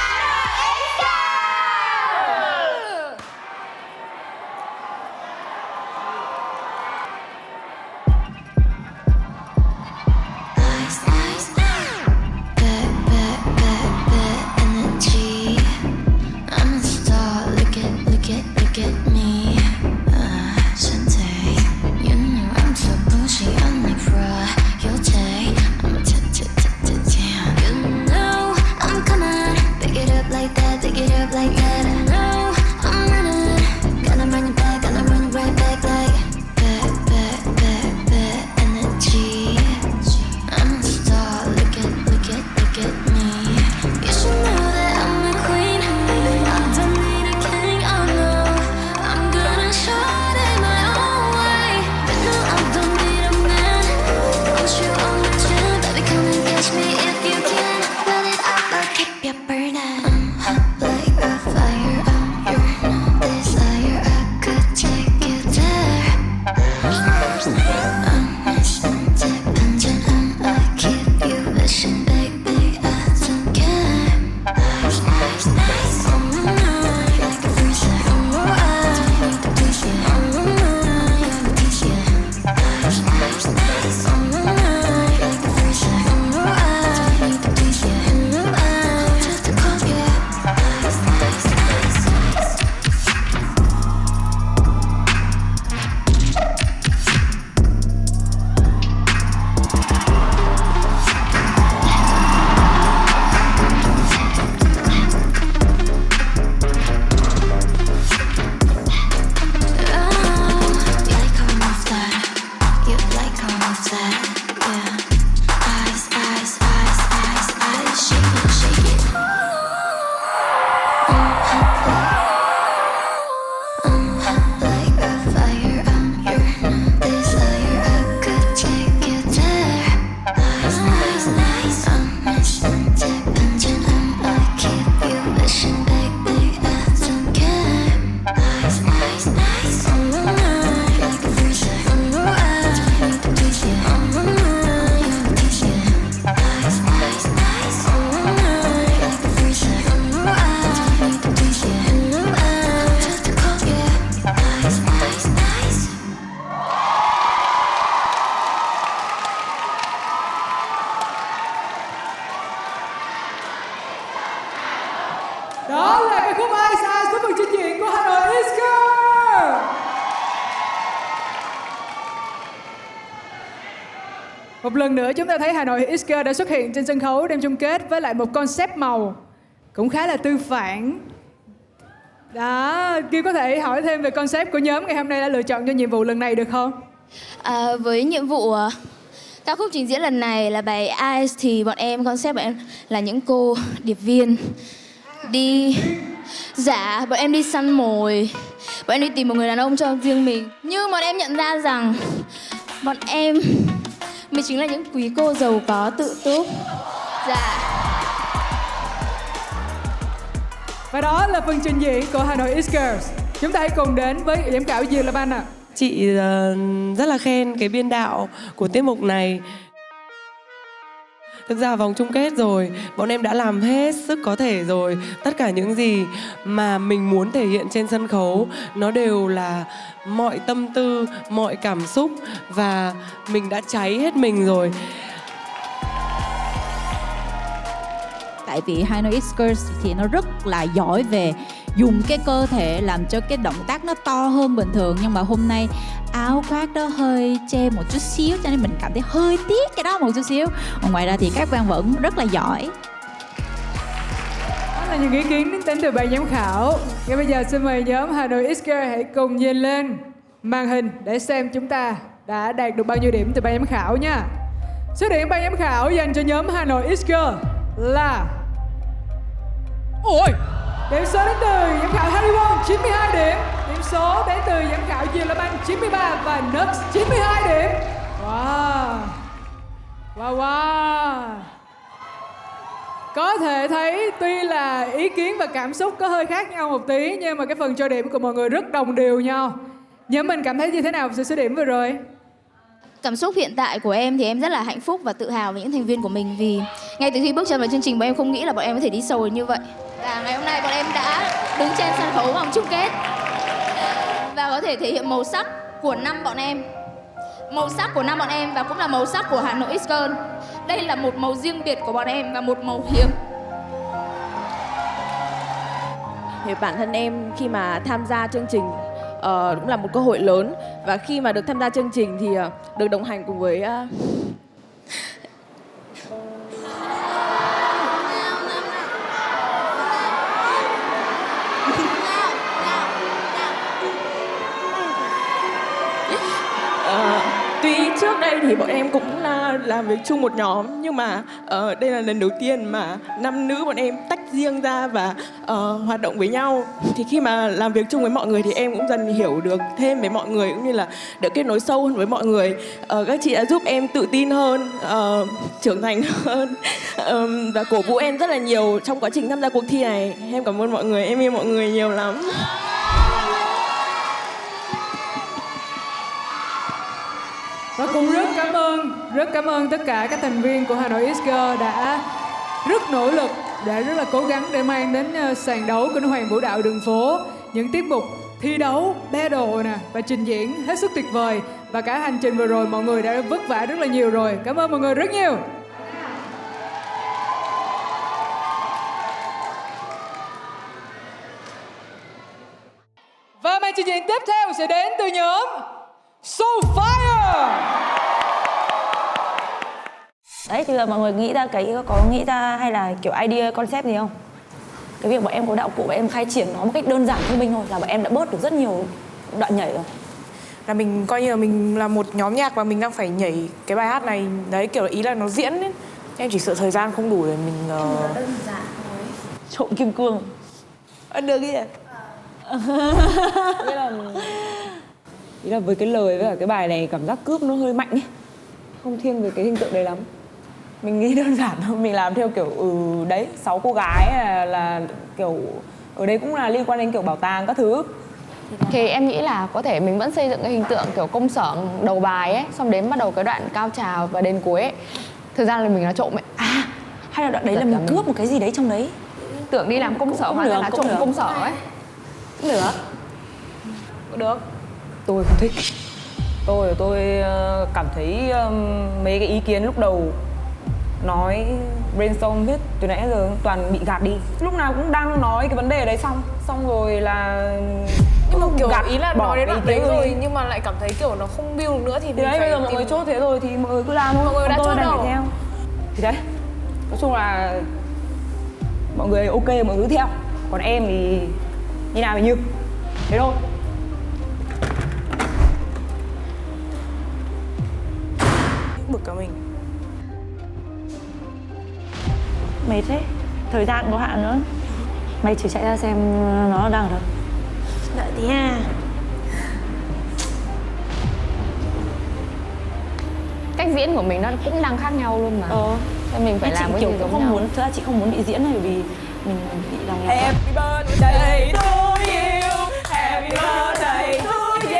Đó là ca khúc Ice Ice với phần trình diễn của Hà Nội X Girl. Một lần nữa chúng ta thấy Hà Nội X Girls đã xuất hiện trên sân khấu đêm chung kết với lại một concept màu cũng khá là tư phản. Đó, Kiều có thể hỏi thêm về concept của nhóm ngày hôm nay đã lựa chọn cho nhiệm vụ lần này được không? Với nhiệm vụ ca khúc trình diễn lần này là bài Eyes thì concept bọn em là những cô điệp viên đi bọn em đi săn mồi, bọn em đi tìm một người đàn ông cho riêng mình. Nhưng bọn em nhận ra rằng bọn em mới chính là những quý cô giàu có tự túc. Và đó là phần trình diễn của Hà Nội X Girls. Chúng ta hãy cùng đến với giám khảo Diệp Lâm Anh ạ. Chị rất là khen cái biên đạo của tiết mục này. Thực ra vòng chung kết rồi, bọn em đã làm hết sức có thể rồi. Tất cả những gì mà mình muốn thể hiện trên sân khấu nó đều là mọi tâm tư, mọi cảm xúc và mình đã cháy hết mình rồi. Tại vì Hà Nội X Girls thì nó rất là giỏi về dùng cái cơ thể làm cho cái động tác nó to hơn bình thường. Nhưng mà hôm nay áo khoác đó hơi che một chút xíu cho nên mình cảm thấy hơi tiếc cái đó một chút xíu. Còn ngoài ra thì các bạn vẫn rất là giỏi. Đó là những ý kiến đến từ ban giám khảo. Ngay bây giờ xin mời nhóm Hà Nội X Girls hãy cùng nhìn lên màn hình để xem chúng ta đã đạt được bao nhiêu điểm từ ban giám khảo nha. Số điểm ban giám khảo dành cho nhóm Hà Nội X Girls là... Ôi! Điểm số đến từ giám khảo Harry Won 92 điểm. Điểm số đến từ giám khảo Diệp Lâm Anh 93 và Nux 92 điểm. Wow! Wow wow! Có thể thấy tuy là ý kiến và cảm xúc có hơi khác nhau một tí, nhưng mà cái phần cho điểm của mọi người rất đồng đều nhau. Nhóm mình cảm thấy như thế nào về số điểm vừa rồi? Cảm xúc hiện tại của em thì em rất là hạnh phúc và tự hào với những thành viên của mình. Vì ngay từ khi bước chân vào chương trình bọn em không nghĩ là bọn em có thể đi sâu như vậy. Và ngày hôm nay bọn em đã đứng trên sân khấu vòng chung kết và có thể thể hiện màu sắc của năm bọn em. Màu sắc của năm bọn em và cũng là màu sắc của Hà Nội X Girls. Đây là một màu riêng biệt của bọn em và một màu hiếm. Thì bản thân em khi mà tham gia chương trình cũng là một cơ hội lớn. Và khi mà được tham gia chương trình thì được đồng hành cùng với tuy trước đây thì bọn em cũng làm việc chung một nhóm, nhưng mà đây là lần đầu tiên mà nam nữ bọn em tách riêng ra và hoạt động với nhau. Thì khi mà làm việc chung với mọi người thì em cũng dần hiểu được thêm về mọi người, cũng như là được kết nối sâu hơn với mọi người. Các chị đã giúp em tự tin hơn, trưởng thành hơn và cổ vũ em rất là nhiều trong quá trình tham gia cuộc thi này. Em cảm ơn mọi người, em yêu mọi người nhiều lắm. Và cũng rất cảm ơn tất cả các thành viên của Hà Nội X Girls đã rất nỗ lực, đã rất là cố gắng để mang đến sàn đấu của nữ hoàng vũ đạo đường phố những tiết mục thi đấu, battle nè và trình diễn hết sức tuyệt vời. Và cả hành trình vừa rồi mọi người đã vất vả rất là nhiều rồi. Cảm ơn mọi người rất nhiều. Và màn trình diễn tiếp theo sẽ đến từ nhóm Soulfire. Đấy thì giờ mọi người nghĩ ra có nghĩ ra hay là kiểu idea concept gì không? Cái việc bọn em có đạo cụ và em khai triển nó một cách đơn giản thông minh thôi là bọn em đã bớt được rất nhiều đoạn nhảy rồi. Là mình coi như là mình là một nhóm nhạc và mình đang phải nhảy cái bài hát này. Đấy kiểu ý là nó diễn ấy. Em chỉ sợ thời gian không đủ để mình đơn giản thôi. Trộm kim cương. Được kìa. Ý là với cái lời với cả cái bài này cảm giác cướp nó hơi mạnh ấy, không thiên về cái hình tượng đấy lắm. Mình nghĩ đơn giản thôi, mình làm theo kiểu đấy 6 cô gái là kiểu ở đây cũng là liên quan đến kiểu bảo tàng các thứ. Thì em nghĩ là có thể mình vẫn xây dựng cái hình tượng kiểu công sở đầu bài ấy, xong đến bắt đầu cái đoạn cao trào và đến cuối ấy thực ra là mình là trộm ấy. À hay là đoạn đấy là mình cướp một cái gì đấy trong đấy, tưởng đi làm công sở hóa ra là trộm công sở ấy. Cũng được. Tôi không thích. Tôi cảm thấy mấy cái ý kiến lúc đầu nói brainstorm hết từ nãy giờ toàn bị gạt đi. Lúc nào cũng đang nói cái vấn đề đấy xong rồi là Nhưng mà kiểu gạt ý là bỏ nói đến cái đoạn ý đấy kiến rồi nhưng mà lại cảm thấy kiểu nó không build được nữa thì Thì đấy bây giờ mọi người chốt thế rồi thì mọi người cứ làm thôi. Mọi người đã Còn tôi chốt đành đâu. phải theo. Thì đấy, nói chung là mọi người ok mọi người cứ theo. Còn em thì như nào thì như thế thôi. bực cả mình. Mệt thế, thời gian có hạn nữa. Mày chỉ chạy ra xem nó đang ở đâu. Đợi tí ha. Cách diễn của mình nó cũng đang khác nhau luôn mà. Nên mình phải Nhưng làm chị cái kiểu gì cũng giống không nhau. muốn, thực ra chị không muốn bị diễn này vì mình bị lòng nhạc. Happy birthday to you, happy birthday to you,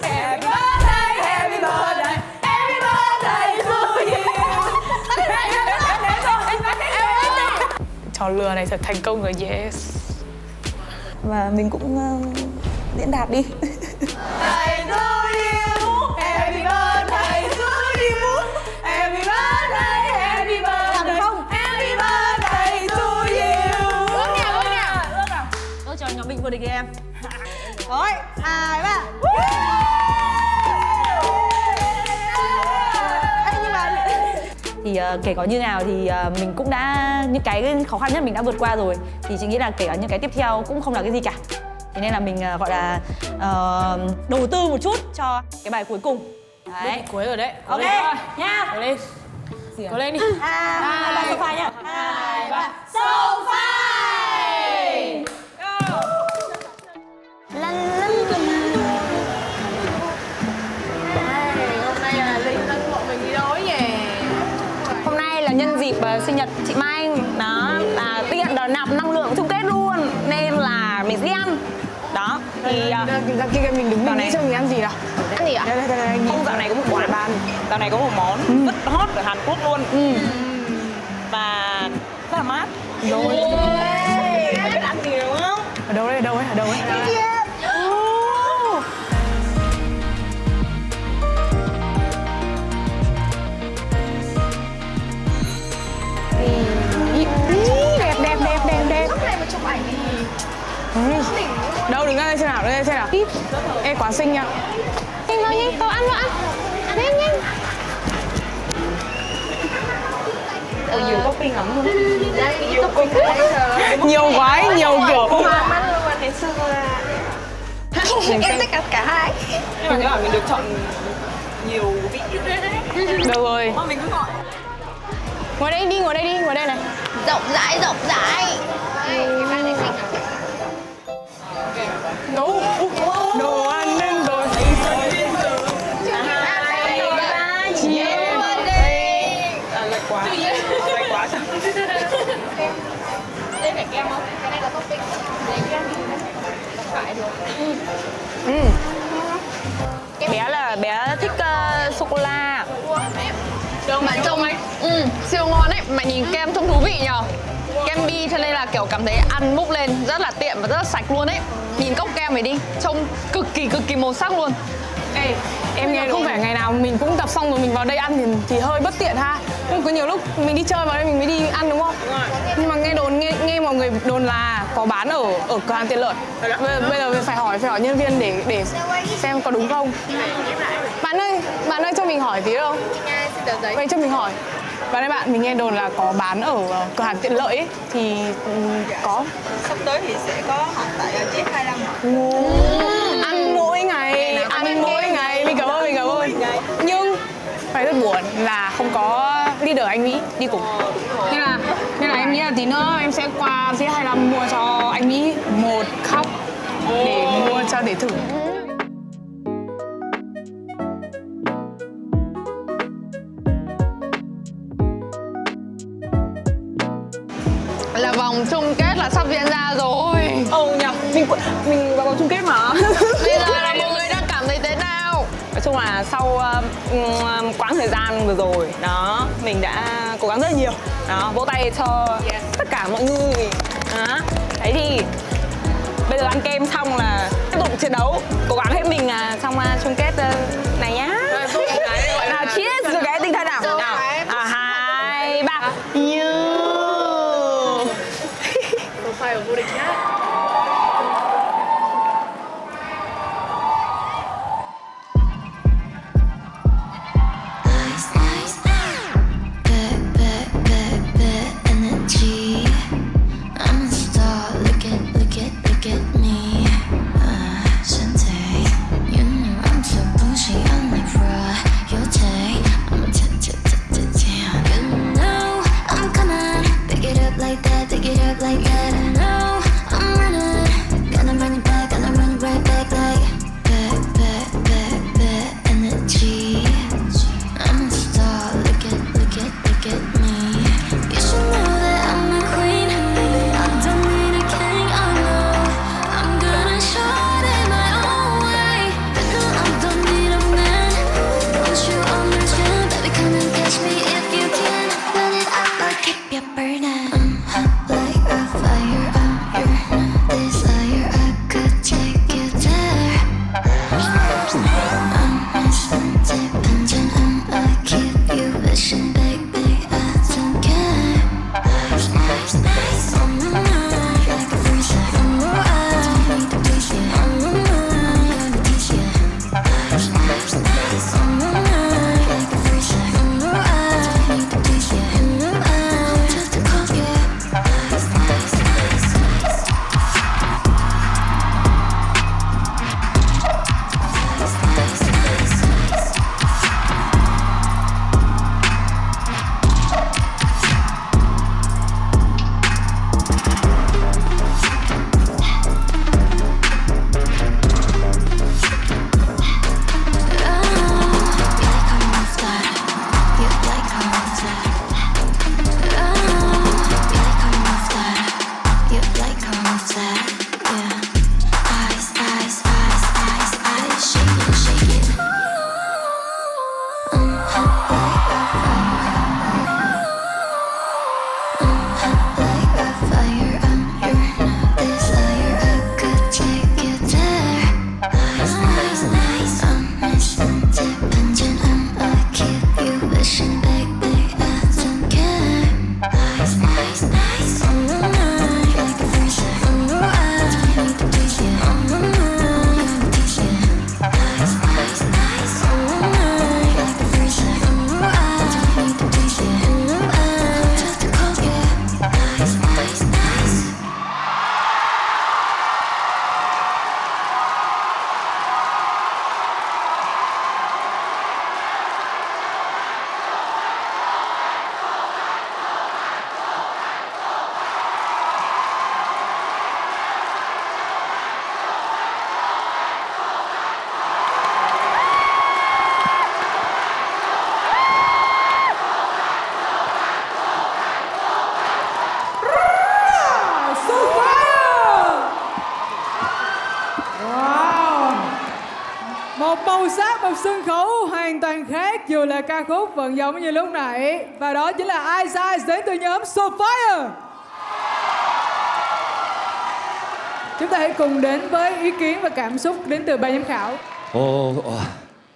happy birthday, happy birthday, happy birthday to you. Trò lừa này thật thành công rồi, yes. Và mình cũng diễn đạt đi. Happy birthday to you, happy birthday, happy birthday, happy birthday to you. Ước nào. Tôi chờ nhóm mình vô địch đi em. Thôi, 2, 3. Thì kể có như nào thì mình cũng đã những cái khó khăn nhất mình đã vượt qua rồi, thì chị nghĩ là kể cả những cái tiếp theo cũng không là cái gì cả, thế nên là mình gọi là đầu tư một chút cho cái bài cuối cùng đấy. Cuối rồi đấy. Ok nha. Cố lên. Cố lên đi. 2, 3 sofa nhá. 2, 3 sofa. Hôm nay là Linh dẫn bọn mình đi đâu ấy nhỉ? Hôm nay là nhân dịp sinh nhật chị Mai Anh. Đó, là tiện đòi nạp năng lượng chung kết luôn. Nên là mình sẽ đi ăn. Đó, thì ra kia mình đứng mình nghĩ cho mình ăn gì nào? Ăn gì ạ? Không, dạo này có một quán bàn, dạo này có một món rất hot ở Hàn Quốc luôn. Và rất là mát. Rồi. Mày biết ăn gì đúng không? Ở đâu đấy? Ở đâu ấy? Ở đâu ấy? Đẹp. Lúc này mà chụp ảnh thì đâu đứng ra đây xem nào, Ê quá xinh nha. Nhanh, tao ăn. Nhanh. Nhiều topping lắm luôn. Nhiều quá, nhiều kiểu. Em thích cả hai. Nhưng mà cái bảo mình được chọn nhiều vị. Được rồi. Mình cứ gọi. Ngồi đây này. Rộng rãi. Đồ ăn lên rồi. Lệch quá. Đây phải kem không? Cái này là topping. Để kem đi. Phải được. Bé thích sô-cô-la. Mà trông ấy siêu ngon ấy, mà nhìn kem trông thú vị nhờ. Kem bi cho nên là kiểu cảm thấy ăn múc lên rất là tiện và rất là sạch luôn ấy. Nhìn cốc kem này đi, trông cực kỳ màu sắc luôn. Ê, em nghe không phải ngày nào mình cũng tập xong rồi mình vào đây ăn thì hơi bất tiện ha. Nhưng có nhiều lúc mình đi chơi vào đây mình mới đi ăn đúng không? Nhưng mà nghe mọi người đồn là có bán ở cửa hàng tiện lợi. Bây giờ phải hỏi nhân viên để xem có đúng không. Bạn ơi cho mình hỏi tí được không? Vậy cho mình hỏi. Và đây bạn, mình nghe đồn là có bán ở cửa hàng tiện lợi ấy, thì có. Sắp tới thì sẽ có học tại Chiếc 25. Ăn mỗi ngày, mình cảm ơn. Nhưng phải rất buồn là không có leader anh Mỹ đi cùng. Nên là em nghĩ là tí nữa em sẽ qua Chiếc 25 mua cho anh Mỹ một cup để mua cho để thử. Là vòng chung kết là sắp diễn ra rồi. Nhỉ, mình vào vòng chung kết mà. Bây giờ là mọi người đang cảm thấy thế nào? Nói chung là sau quãng thời gian vừa rồi đó, mình đã cố gắng rất nhiều. Đó, vỗ tay cho tất cả mọi người. Đó. Đấy thì bây giờ ăn kem xong là tiếp tục chiến đấu, cố gắng hết mình trong chung kết này nhá. Nào, cheers rồi cái tinh thần nào. 2, 3. Phải ở vô địch nhá. promise that, yeah. Eyes, eyes, eyes, eyes, eyes, shake it, shake it. Hot like a fire. You're not desire. I could take you there. Nice, nice, nice. I'm independent and I keep you wishing, baby. I don't care. Nice, nice, nice. On my mind, like a first on your eyes. I need to please you. On my mind, you're teasing. Nice, nice, nice. On my mind, like a first on your eyes. I need to please you. In your eyes, just to call you. Nice, nice, nice. So fire! Wow! Một màu sắc, một sân khấu hoàn toàn khác dù là ca khúc vẫn giống như lúc nãy. Và đó chính là Eyes Eyes đến từ nhóm So Fire. Chúng ta hãy cùng đến với ý kiến và cảm xúc đến từ ban giám khảo.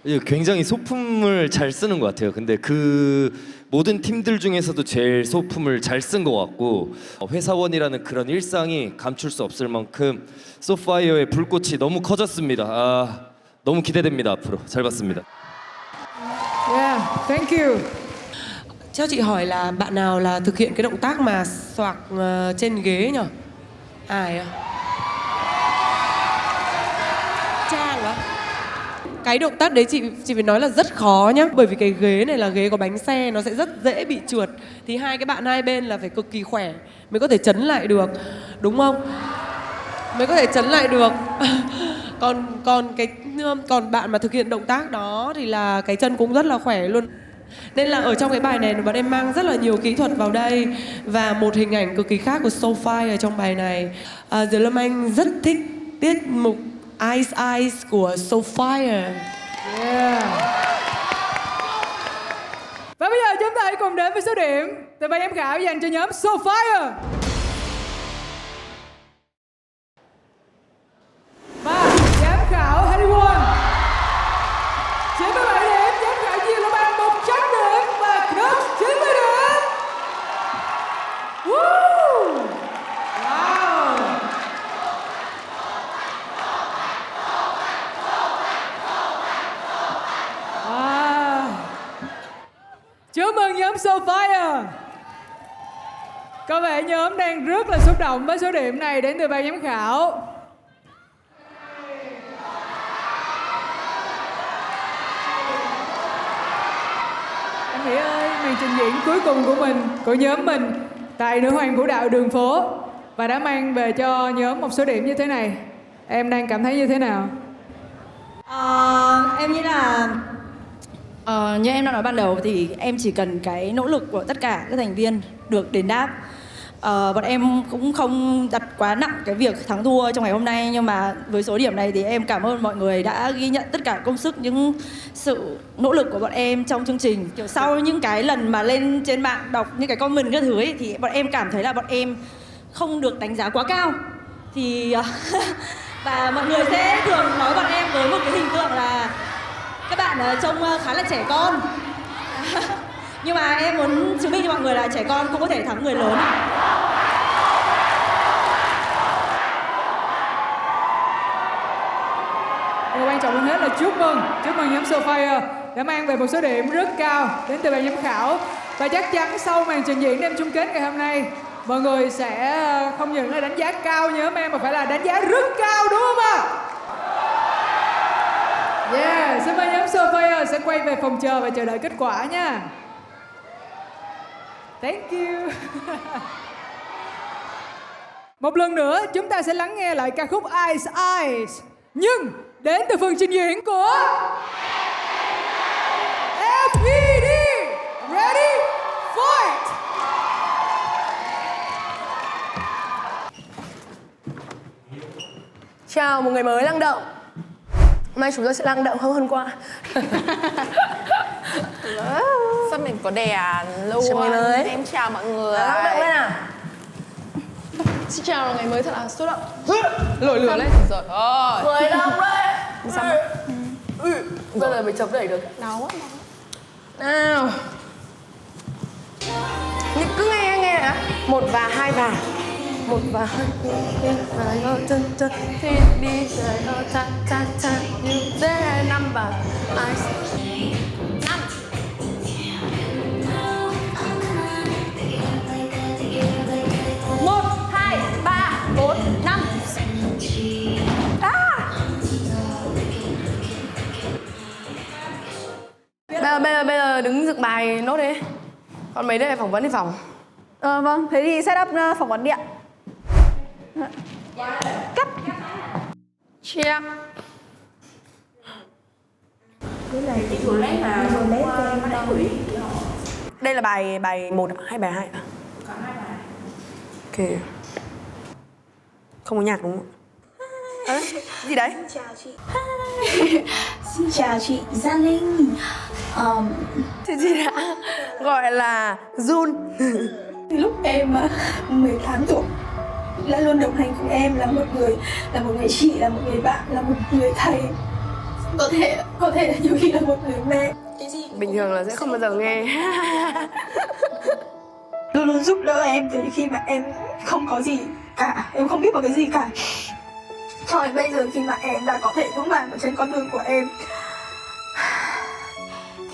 이제 굉장히 소품을 잘 쓰는 것 같아요. 근데 그 모든 팀들 중에서도 제일 소품을 잘 쓴 것 같고 회사원이라는 그런 일상이 감출 수 없을 만큼 소파이어의 불꽃이 너무 커졌습니다. 너무 기대됩니다. 앞으로 잘 봤습니다. Yeah, thank you. Cho chị hỏi là bạn nào là thực hiện cái động tác mà xoạc trên ghế nhỉ? Ai à? Trang á? Cái động tác đấy chị phải nói là rất khó nhá. Bởi vì cái ghế này là ghế có bánh xe, nó sẽ rất dễ bị trượt. Thì hai cái bạn hai bên là phải cực kỳ khỏe mới có thể chấn lại được, đúng không? Mới có thể chấn lại được. Còn bạn mà thực hiện động tác đó thì là cái chân cũng rất là khỏe luôn. Nên là ở trong cái bài này bọn em mang rất là nhiều kỹ thuật vào đây và một hình ảnh cực kỳ khác của So Fire ở trong bài này. Diệp Lâm Anh rất thích tiết mục Eyes Eyes của So Fire. Yeah. Và bây giờ chúng ta hãy cùng đến với số điểm từ ban giám khảo dành cho nhóm So Fire. Và giám khảo Hollywood 97 điểm, giám khảo Diệp Lâm Anh 100 điểm và Knox 90 điểm. Woo! Wow! Chúc mừng nhóm So Fire. Có vẻ nhóm đang rất là xúc động với số điểm này đến từ ban giám khảo. Anh Nghĩa ơi, màn trình diễn cuối cùng của mình, của nhóm mình tại Nữ Hoàng Vũ đạo đường phố và đã mang về cho nhóm một số điểm như thế này. Em đang cảm thấy như thế nào? Em nghĩ là như em đã nói ban đầu thì em chỉ cần cái nỗ lực của tất cả các thành viên được đền đáp. Bọn em cũng không đặt quá nặng cái việc thắng thua trong ngày hôm nay, nhưng mà với số điểm này thì em cảm ơn mọi người đã ghi nhận tất cả công sức, những sự nỗ lực của bọn em trong chương trình. Kiểu sau những cái lần mà lên trên mạng đọc những cái comment các thứ ấy, thì bọn em cảm thấy là bọn em không được đánh giá quá cao. Thì và mọi người sẽ thường nói bọn em với một cái hình tượng là các bạn trông khá là trẻ con. Nhưng mà em muốn chứng minh cho mọi người là trẻ con cũng có thể thắng người lớn. Điều quan trọng hơn hết là chúc mừng nhóm So Fire đã mang về một số điểm rất cao đến từ ban giám khảo. Và chắc chắn sau màn trình diễn đêm chung kết ngày hôm nay, mọi người sẽ không những là đánh giá cao nhóm em mà phải là đánh giá rất cao, đúng không ạ? Yeah, xin mời nhóm So Fire sẽ quay về phòng chờ và chờ đợi kết quả nha. Thank you. Một lần nữa chúng ta sẽ lắng nghe lại ca khúc Eyes Eyes, nhưng đến từ phần trình diễn của FED. Ready, fight! Chào một ngày mới năng động. Hôm nay chúng tôi sẽ năng động hơn hôm qua. Sao mình có đèn luôn. Chào ngày mới. Em chào mọi người. Năng động lên nào. Xin chào một ngày mới thật là sôi động. Lội lửa lên. Rồi ơi. Người đông đấy. Sao mà? Bây giờ mới chống đẩy được. Đau quá. Nào. Cứ nghe nè. 1 và 2 và. 1 và 2 và chân chân thì đi trời ơi ta ta ta như thế 5 và 5 1 2 3 4 5 Bây giờ đứng dựng bài nốt đi. Còn mấy đây phỏng vấn đi phòng. Vâng, thế thì set up phỏng vấn đi ạ. Cắt. Check. Cái này chỉ vừa lấy mà vừa lấy tên nó hủy. Đây là bài 1 hay bài 2 ạ? Có 2 bài. Ok. Không có nhạc đúng không? Gì đấy? Xin chào chị. Xin chào chị Gia Linh. Thì chị đã gọi là Jun. Từ lúc em 18 tuổi đã luôn đồng hành cùng em, là một người chị, là một người bạn, là một người thầy, có thể là nhiều khi là một người mẹ. Cái gì bình thường là sẽ không bao giờ nghe. Luôn luôn giúp đỡ em từ khi mà em không có gì cả, em không biết một cái gì cả, cho đến bây giờ khi mà em đã có thể vững vàng ở trên con đường của em.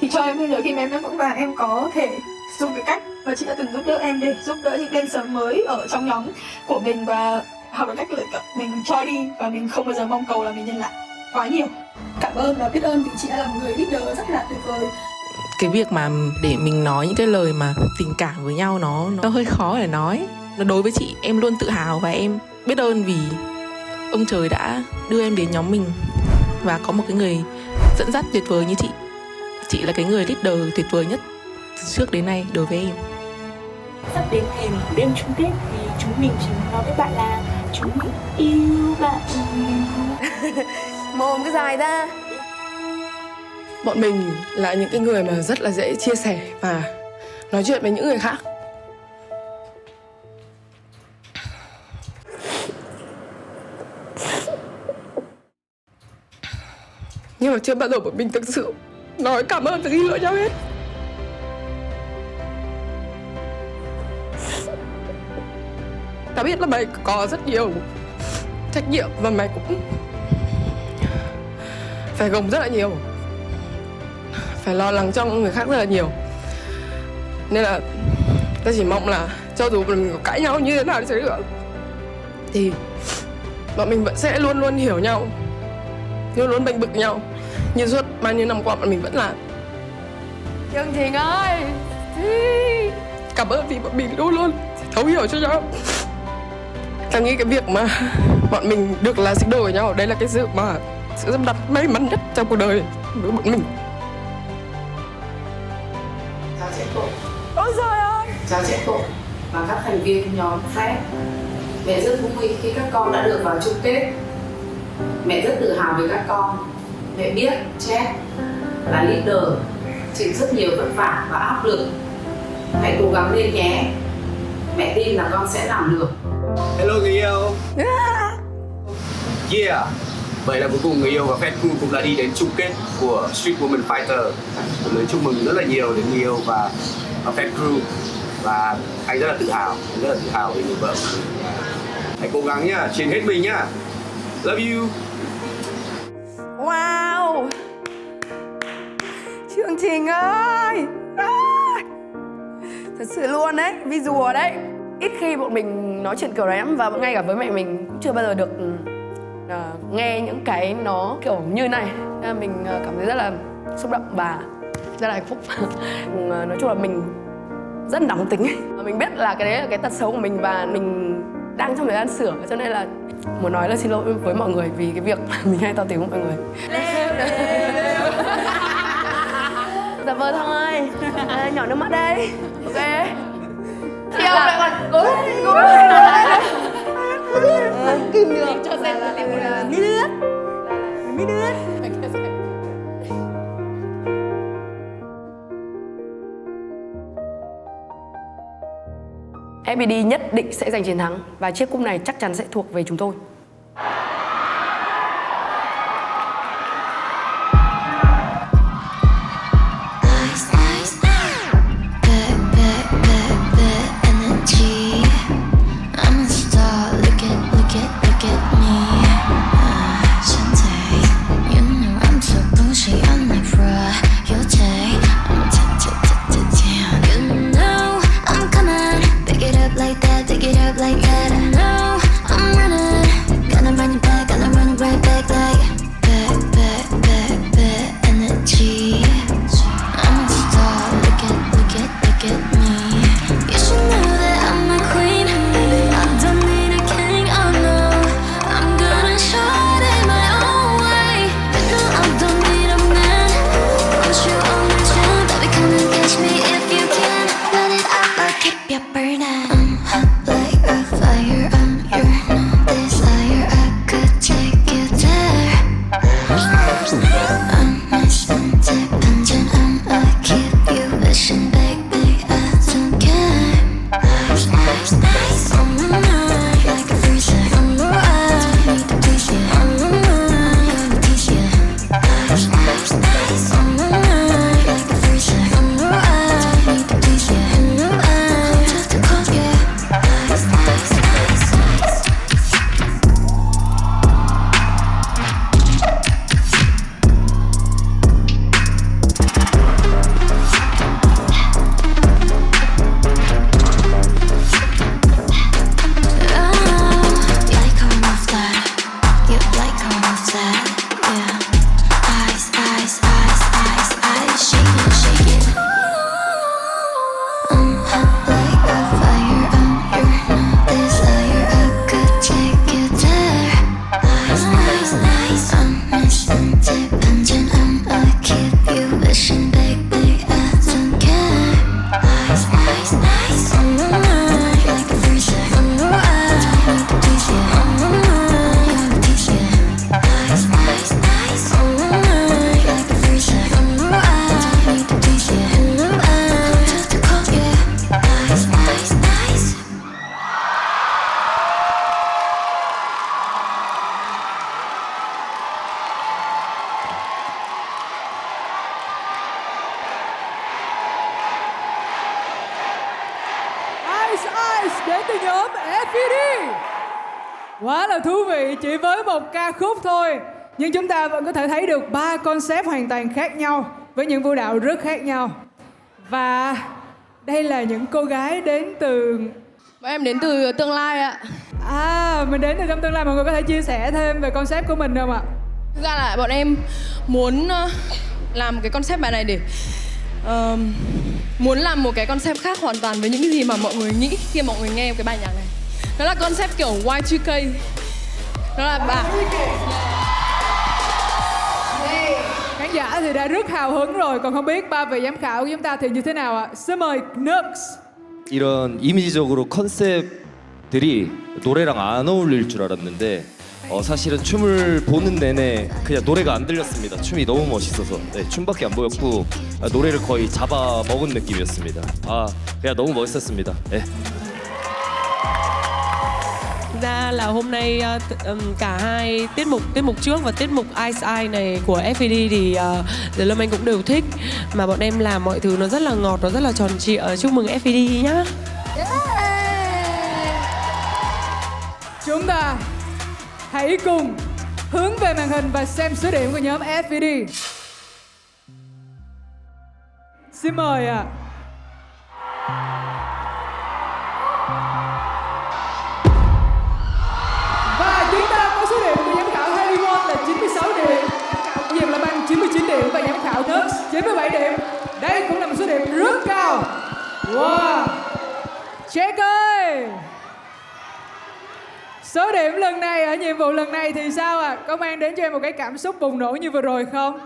Thì cho đến bây giờ khi mà em đã vững vàng, em có thể dùng cái cách và chị đã từng giúp đỡ em để giúp đỡ những dancer mới ở trong nhóm của mình và học được cách lựa chọn mình cho đi, và mình không bao giờ mong cầu là mình nhận lại quá nhiều. Cảm ơn và biết ơn vì chị đã là một người leader rất là tuyệt vời. Cái việc mà để mình nói những cái lời mà tình cảm với nhau nó hơi khó để nói. Đối với chị, em luôn tự hào và em biết ơn vì ông trời đã đưa em đến nhóm mình và có một cái người dẫn dắt tuyệt vời như chị. Chị là cái người leader tuyệt vời nhất từ trước đến nay đối với em. Sắp đến ngày của đêm chung kết thì chúng mình chỉ muốn nói với bạn là chúng mình yêu bạn. Mồm cứ dài ra. Bọn mình là những cái người mà rất là dễ chia sẻ và nói chuyện với những người khác. Nhưng mà chưa bao giờ bọn mình thực sự nói cảm ơn và xin lỗi nhau hết. Tao biết là mày có rất nhiều trách nhiệm và mày cũng phải gồng rất là nhiều, phải lo lắng cho người khác rất là nhiều. Nên là ta chỉ mong là cho dù mình có cãi nhau như thế nào đi chăng nữa thì bọn mình vẫn sẽ luôn luôn hiểu nhau, luôn luôn bênh vực nhau như suốt bao nhiêu năm qua bọn mình vẫn làm. Chương Trình ơi, cảm ơn vì bọn mình luôn luôn thấu hiểu cho nhau. Tao nghĩ cái việc mà bọn mình được là sinh đôi với nhau, đấy là cái sự sắp đặt may mắn nhất trong cuộc đời với bọn mình. Chào chị Phụng. Ôi giời ơi. Chào chị Phụng và các thành viên nhóm khác. Mẹ rất vui khi các con đã được vào chung kết. Mẹ rất tự hào về các con. Mẹ biết Chad là leader, chịu rất nhiều vất vả và áp lực. Hãy cố gắng lên nhé. Mẹ tin là con sẽ làm được. Hello người yêu. Yeah. Vậy là cuối cùng người yêu và fan crew cũng đã đi đến chung kết của Street Woman Fighter. Tôi lời chúc mừng rất là nhiều đến người yêu và fan crew. Và anh rất là tự hào, về người vợ. Hãy cố gắng nhá, chiến hết mình nhá. Love you. Wow. Chương Trình ơi. Thật sự luôn đấy, visual đấy. Ít khi bọn mình nói chuyện kiểu đấy lắm. Và ngay cả với mẹ mình cũng chưa bao giờ được nghe những cái nó kiểu như này. Nên mình cảm thấy rất là xúc động và rất là hạnh phúc. Nói chung là mình rất nóng tính ấy. Mình biết là cái đấy là cái tật xấu của mình và mình đang trong thời gian sửa, cho nên là muốn nói lời xin lỗi với mọi người vì cái việc mình hay to tiếng với mọi người. Dạ vâng thôi. Nhỏ nước mắt đây. Ok. Thì ông lại còn cố lên. Kim được. Cho xem là Mỹ nước. Mỹ nước. FPT nhất định sẽ giành chiến thắng và chiếc cúp này chắc chắn sẽ thuộc về chúng tôi. Đến từ nhóm FPT. Quá là thú vị, chỉ với một ca khúc thôi nhưng chúng ta vẫn có thể thấy được 3 concept hoàn toàn khác nhau với những vũ đạo rất khác nhau. Và đây là những cô gái đến từ... Bọn em đến từ tương lai ạ. À, mình đến từ trong tương lai, mọi người có thể chia sẻ thêm về concept của mình không ạ? Thực ra là bọn em muốn làm cái concept bài này để muốn làm một cái concept khác hoàn toàn với những cái gì mà mọi người nghĩ khi mọi người nghe cái bài nhạc này. Nó là concept kiểu Y2K. Nó là bà khán giả thì đã rất hào hứng rồi, còn không biết ba vị giám khảo của chúng ta thì như thế nào ạ? Xin mời Nux. 이런 이미지적으로 컨셉들이 노래랑 안 어울릴 줄 알았는데 사실은 춤을 보는 내내 그냥 노래가 안 들렸습니다. 춤이 너무 멋있어서 춤밖에 안 보였고 노래를 거의 잡아 먹은 느낌이었습니다. 그냥 너무 멋있었습니다. 네. Ra là hôm nay cả hai tiết mục trước và tiết mục Ice Eye này của FPT thì The Lâm Anh cũng đều thích, mà bọn em làm mọi thứ nó rất là ngọt, nó rất là tròn trịa. Chúc mừng FPT nhá. Chúng ta hãy cùng hướng về màn hình và xem số điểm của nhóm FPT. Xin mời ạ. Và chúng ta có số điểm của giám khảo Harry Won là 96 điểm, giám khảo Diệp Lâm Anh 99 điểm và giám khảo Nux 97 điểm. Đây cũng là một số điểm rất cao. Wow. Check ơi. Số điểm lần này ở nhiệm vụ lần này thì sao ạ? Có mang đến cho em một cái cảm xúc bùng nổ như vừa rồi không?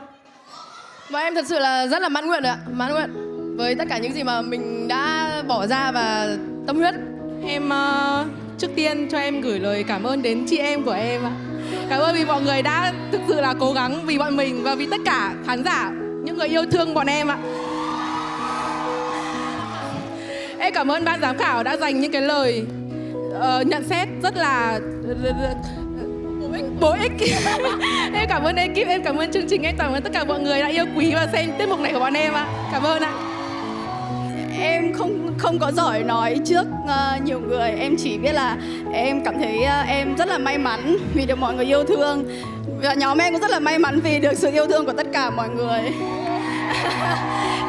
Và em thật sự là rất là mãn nguyện ạ. Mãn nguyện với tất cả những gì mà mình đã bỏ ra và tâm huyết. Em trước tiên cho em gửi lời cảm ơn đến chị em của em ạ. Cảm ơn vì mọi người đã thực sự là cố gắng vì bọn mình và vì tất cả khán giả, những người yêu thương bọn em ạ. Em cảm ơn ban giám khảo đã dành những cái lời nhận xét rất là bổ ích. Em cảm ơn ekip, em cảm ơn chương trình, em cảm ơn tất cả mọi người đã yêu quý và xem tiết mục này của bọn em ạ. Cảm ơn ạ. Em không có giỏi nói trước nhiều người. Em chỉ biết là em cảm thấy em rất là may mắn vì được mọi người yêu thương. Và nhóm em cũng rất là may mắn vì được sự yêu thương của tất cả mọi người.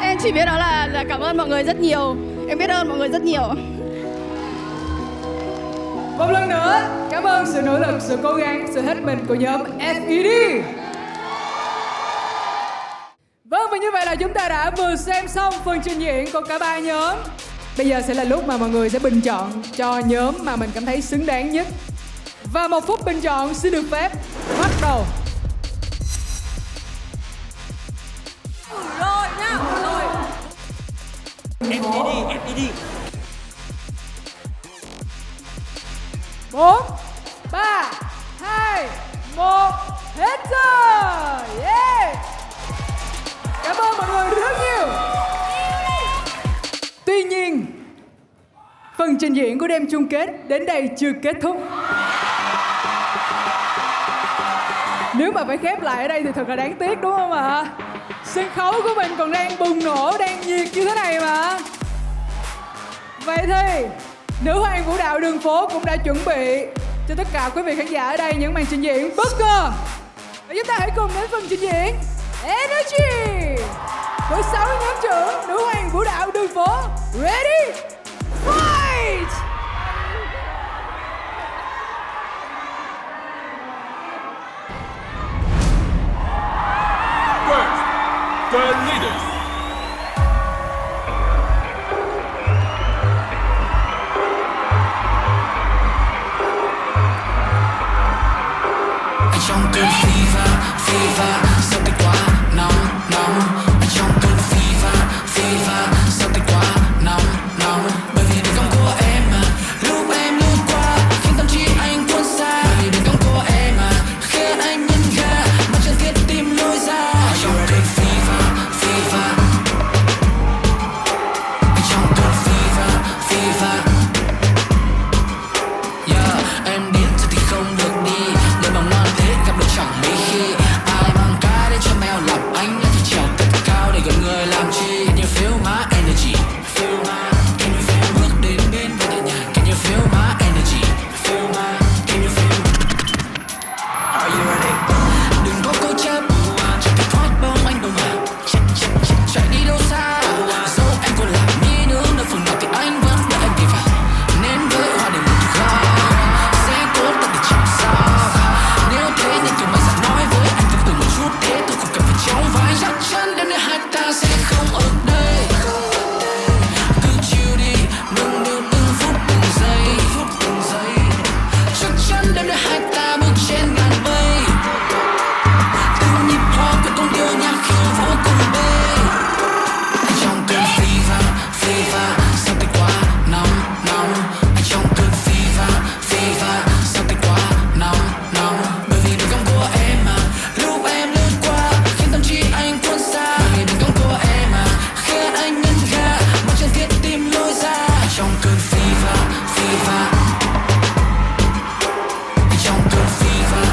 Em chỉ biết đó là cảm ơn mọi người rất nhiều. Em biết ơn mọi người rất nhiều. Một lần nữa, cảm ơn sự nỗ lực, sự cố gắng, sự hết mình của nhóm FED. Vâng, và như vậy là chúng ta đã vừa xem xong phần trình diễn của cả ba nhóm. Bây giờ sẽ là lúc mà mọi người sẽ bình chọn cho nhóm mà mình cảm thấy xứng đáng nhất. Và 1 phút bình chọn xin được phép bắt đầu. Rồi nha, rồi. FED. 4, 3, 2, 1, hết giờ. Yeah. Cảm ơn mọi người rất nhiều. Tuy nhiên, phần trình diễn của đêm chung kết đến đây chưa kết thúc. Nếu mà phải khép lại ở đây thì thật là đáng tiếc đúng không ạ? Sân khấu của mình còn đang bùng nổ, đang nhiệt như thế này mà. Vậy thì nữ hoàng vũ đạo đường phố cũng đã chuẩn bị cho tất cả quý vị khán giả ở đây những màn trình diễn bất ngờ. Và chúng ta hãy cùng đến phần trình diễn Energy với 6 nhóm trưởng nữ hoàng vũ đạo đường phố. Ready, fight! First, the leaders. Trong cơn fever, sao tay quá nóng. Trong cơn fever, sao tay quá nóng. Bởi vì đường cong của em mà lúc em lướt qua khiến tâm trí anh cuốn xa. Bởi vì đường cong của em mà khiến anh nhấn ga mà chân thiết tìm lối ra. Trong cơn fever, trong cơn fever. Yeah, em điên rồi thì không được đi. Người bằng ngoan thế gặp được chẳng mấy khi. Ai mang cái đến cho mèo làm anh lại thì trèo thật cao để gần người làm chi. Can you feel my energy? Can you feel bước đến bên và nhẹ nhàng? Can you feel my energy? Can you feel? Are you ready? Đừng có cố chấp, chẳng thể thoát bóng anh đâu mà. Chạy đi đâu xa, dẫu em còn làm đi nữa nơi phương nào thì anh vẫn đợi em về vào. Nên với hoa để một góc sẽ cố tận để chẳng sao. Nếu thế nên tụi mày sẽ nói với anh từ từ một chút thế tôi không cần phải chóng vai. Chắc chắn đêm nay hai ta sẽ không ở đây. Cứ chill đi, nâng niu từng phút từng giây. Chắc chắn đêm nay hai ta bước trên ngàn mây. Từng nhịp hoa của con điệu nhạc khiêu vũ cùng bay. Trong cơn fever, sao tay quá nóng. Trong cơn fever, sao tay quá nóng. Bởi vì đường cong của em mà lúc em lướt qua khiến tâm trí anh cuốn xa. Bởi vì đường cong của em mà khiến anh nhấn ga mà chân thiết tìm lối ra. Trong cơn fever, trong cơn fever.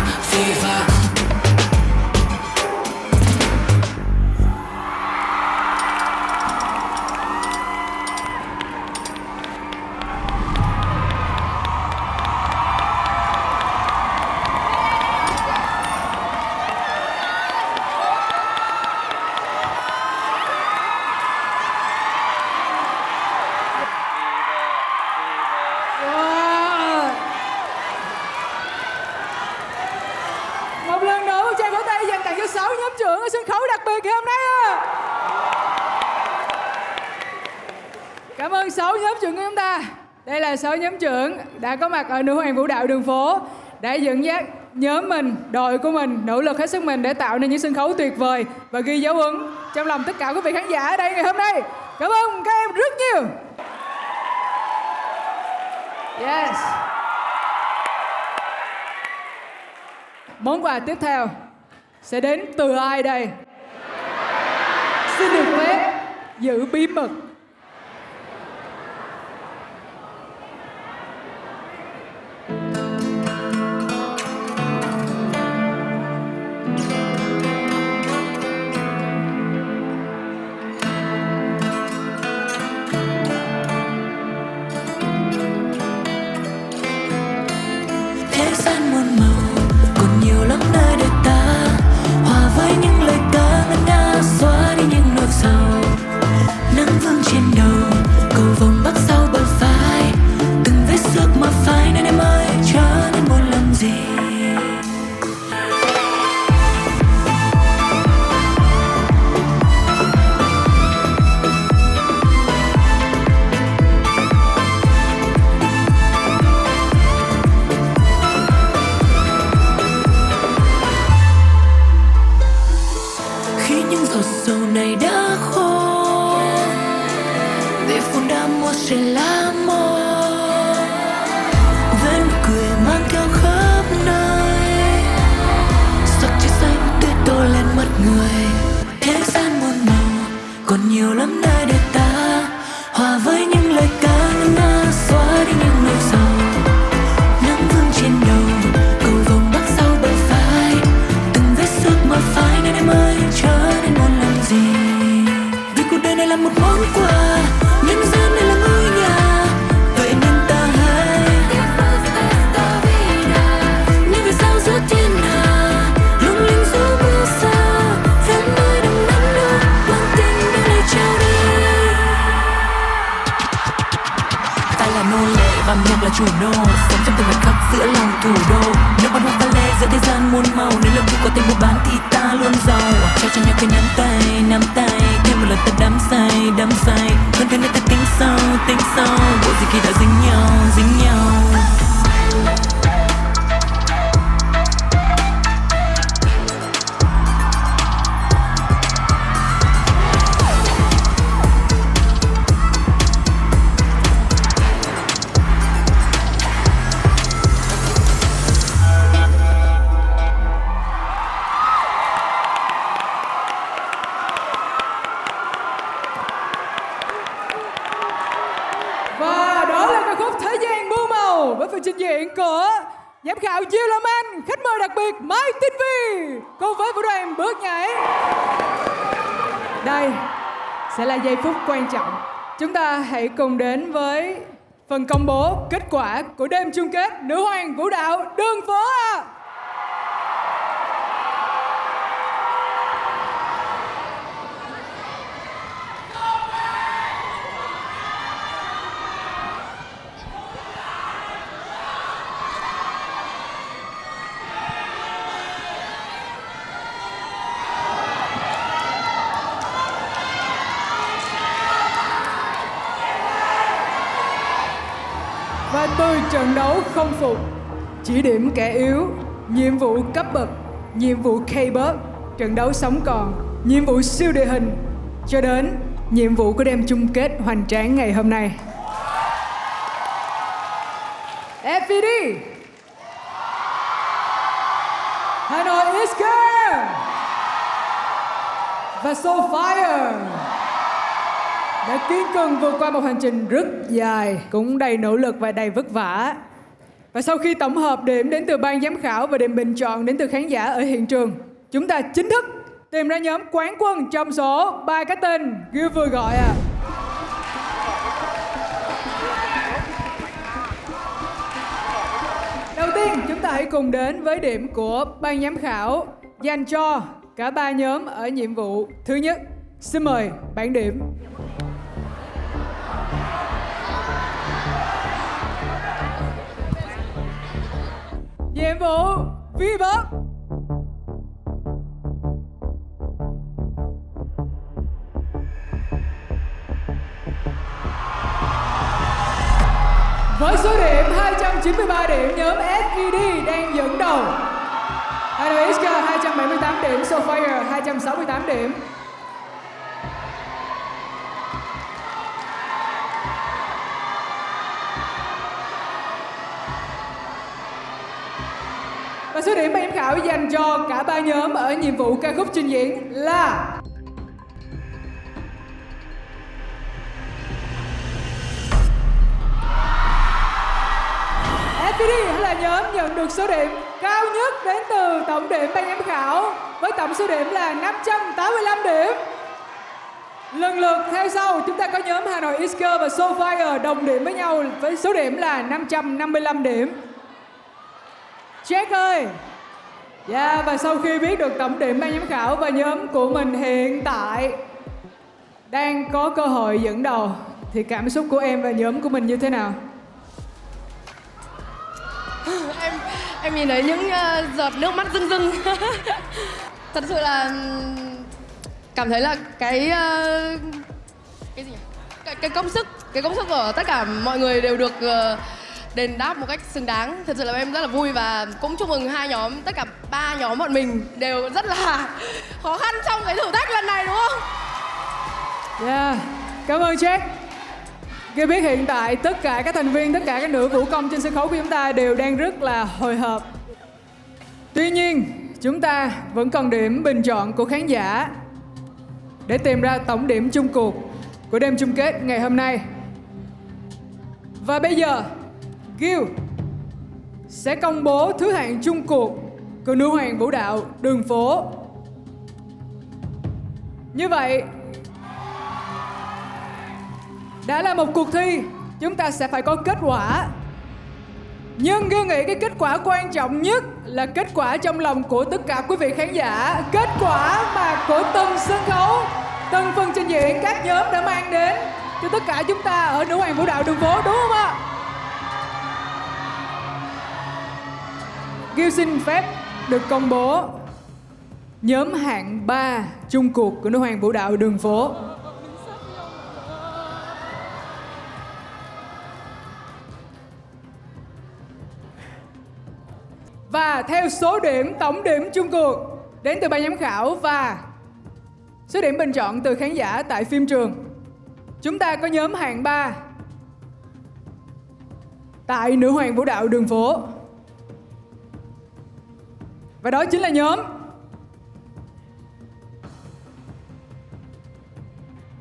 Một lần nữa một tràng vỗ tay dành tặng cho 6 nhóm trưởng ở sân khấu đặc biệt ngày hôm nay. Cảm ơn 6 nhóm trưởng của chúng ta. Đây là 6 nhóm trưởng đã có mặt ở nữ hoàng vũ đạo đường phố, đã dẫn dắt nhóm mình, đội của mình nỗ lực hết sức mình để tạo nên những sân khấu tuyệt vời và ghi dấu ấn trong lòng tất cả quý vị khán giả ở đây ngày hôm nay. Cảm ơn các em rất nhiều. Yes. món quà tiếp theo sẽ đến từ ai đây? Xin được phép giữ bí mật. Thế gian muôn màu còn nhiều lắm nơi để ta hòa với những lời ca ngân nga xóa đi những nỗi sầu. Nắng vương trên đầu cầu vồng bắc sau bờ vai, từng vết xước mà phai nên em ơi trở nên buồn làm gì. Dầu này đã khô để phun đã mua sẽ lá mô với nụ cười mang theo khắp nơi, sắc trái xanh tươi tô lên mắt người. Thế gian muôn màu còn nhiều lắm nơi để ta hòa với những lời ca ngân nga xóa đi những nỗi sầu. Nắng vương trên đầu cầu vồng bắc sau bờ vai, từng vết xước mà phai nên em ơi trở nên buồn làm gì. Vì cuộc đời này là một món quà, nhân gian này là ngôi nhà, vậy nên ta hãy nhưng vì sao giữa thiên hà lung linh dù mưa xa, vẫn nơi đầm nắng nước mang tình đưa lời trao đi. Ta là nô lệ và nhạc là chủ nô, sống trong từng khoảnh khắc giữa lòng thủ đô. Nước mắt hoa pha lê giữa thế gian muôn màu, nếu lòng có tên một bán thì ta luôn giàu. Trao cho nhau cái nắm tay, thêm một lần ta đắm say. Hơn thế nên ta tính sâu, bộ gì khi đã dính nhau. Và đó là ca khúc Thế gian muôn màu với phần trình diễn của giám khảo Diêu Lâm Anh, khách mời đặc biệt Mai Tinh Vi cùng với vũ đoàn Bước Nhảy. Đây sẽ là giây phút quan trọng. Chúng ta hãy cùng đến với phần công bố kết quả của đêm chung kết Nữ hoàng vũ đạo đường phố. Và từ trận đấu không phục, chỉ điểm kẻ yếu, nhiệm vụ cấp bậc, nhiệm vụ K-pop, trận đấu sống còn, nhiệm vụ siêu địa hình, cho đến nhiệm vụ của đêm chung kết hoành tráng ngày hôm nay. FPD, Hanoi Iska và Soulfire đã kiên cường vượt qua một hành trình rất dài, cũng đầy nỗ lực và đầy vất vả. Và sau khi tổng hợp điểm đến từ ban giám khảo và điểm bình chọn đến từ khán giả ở hiện trường, chúng ta chính thức tìm ra nhóm quán quân trong số 3 cái tên Gil vừa gọi à. Đầu tiên chúng ta hãy cùng đến với điểm của ban giám khảo dành cho cả 3 nhóm ở nhiệm vụ thứ nhất. Xin mời bảng điểm. Nhiệm vụ V-pop. Với số điểm 293 điểm, nhóm FED đang dẫn đầu. Hanoi Iska 278 điểm, Soulfire 268 điểm. Và số điểm ban giám khảo dành cho cả ba nhóm ở nhiệm vụ ca khúc trình diễn là FPD là nhóm nhận được số điểm cao nhất đến từ tổng điểm ban giám khảo với tổng số điểm là 585 điểm. Lần lượt theo sau chúng ta có nhóm Hà Nội Isker và Soulfire đồng điểm với nhau với số điểm là 555 điểm. Jack ơi! Và sau khi biết được tổng điểm ban giám khảo và nhóm của mình hiện tại đang có cơ hội dẫn đầu thì cảm xúc của em và nhóm của mình như thế nào? Em nhìn thấy những giọt nước mắt rưng rưng. Thật sự là cảm thấy là cái gì nhỉ? Cái công sức của tất cả mọi người đều được đền đáp một cách xứng đáng. Thật sự là em rất là vui và cũng chúc mừng hai nhóm, tất cả ba nhóm bọn mình đều rất là khó khăn trong cái thử thách lần này, đúng không? Cảm ơn Jack. Khi biết hiện tại tất cả các thành viên, tất cả các nữ vũ công trên sân khấu của chúng ta đều đang rất là hồi hộp. Tuy nhiên, chúng ta vẫn còn điểm bình chọn của khán giả để tìm ra tổng điểm chung cuộc của đêm chung kết ngày hôm nay. Và bây giờ, Gil sẽ công bố thứ hạng chung cuộc của nữ hoàng vũ đạo đường phố. Như vậy, đã là một cuộc thi, chúng ta sẽ phải có kết quả. Nhưng Gil nghĩ cái kết quả quan trọng nhất là kết quả trong lòng của tất cả quý vị khán giả. Kết quả mà của từng sân khấu, từng phần trình diễn các nhóm đã mang đến cho tất cả chúng ta ở nữ hoàng vũ đạo đường phố, đúng không ạ? Gil xin phép được công bố nhóm hạng 3 chung cuộc của nữ hoàng vũ đạo đường phố. Và theo số điểm, tổng điểm chung cuộc đến từ ban giám khảo và số điểm bình chọn từ khán giả tại phim trường, chúng ta có nhóm hạng 3 tại nữ hoàng vũ đạo đường phố. Và đó chính là nhóm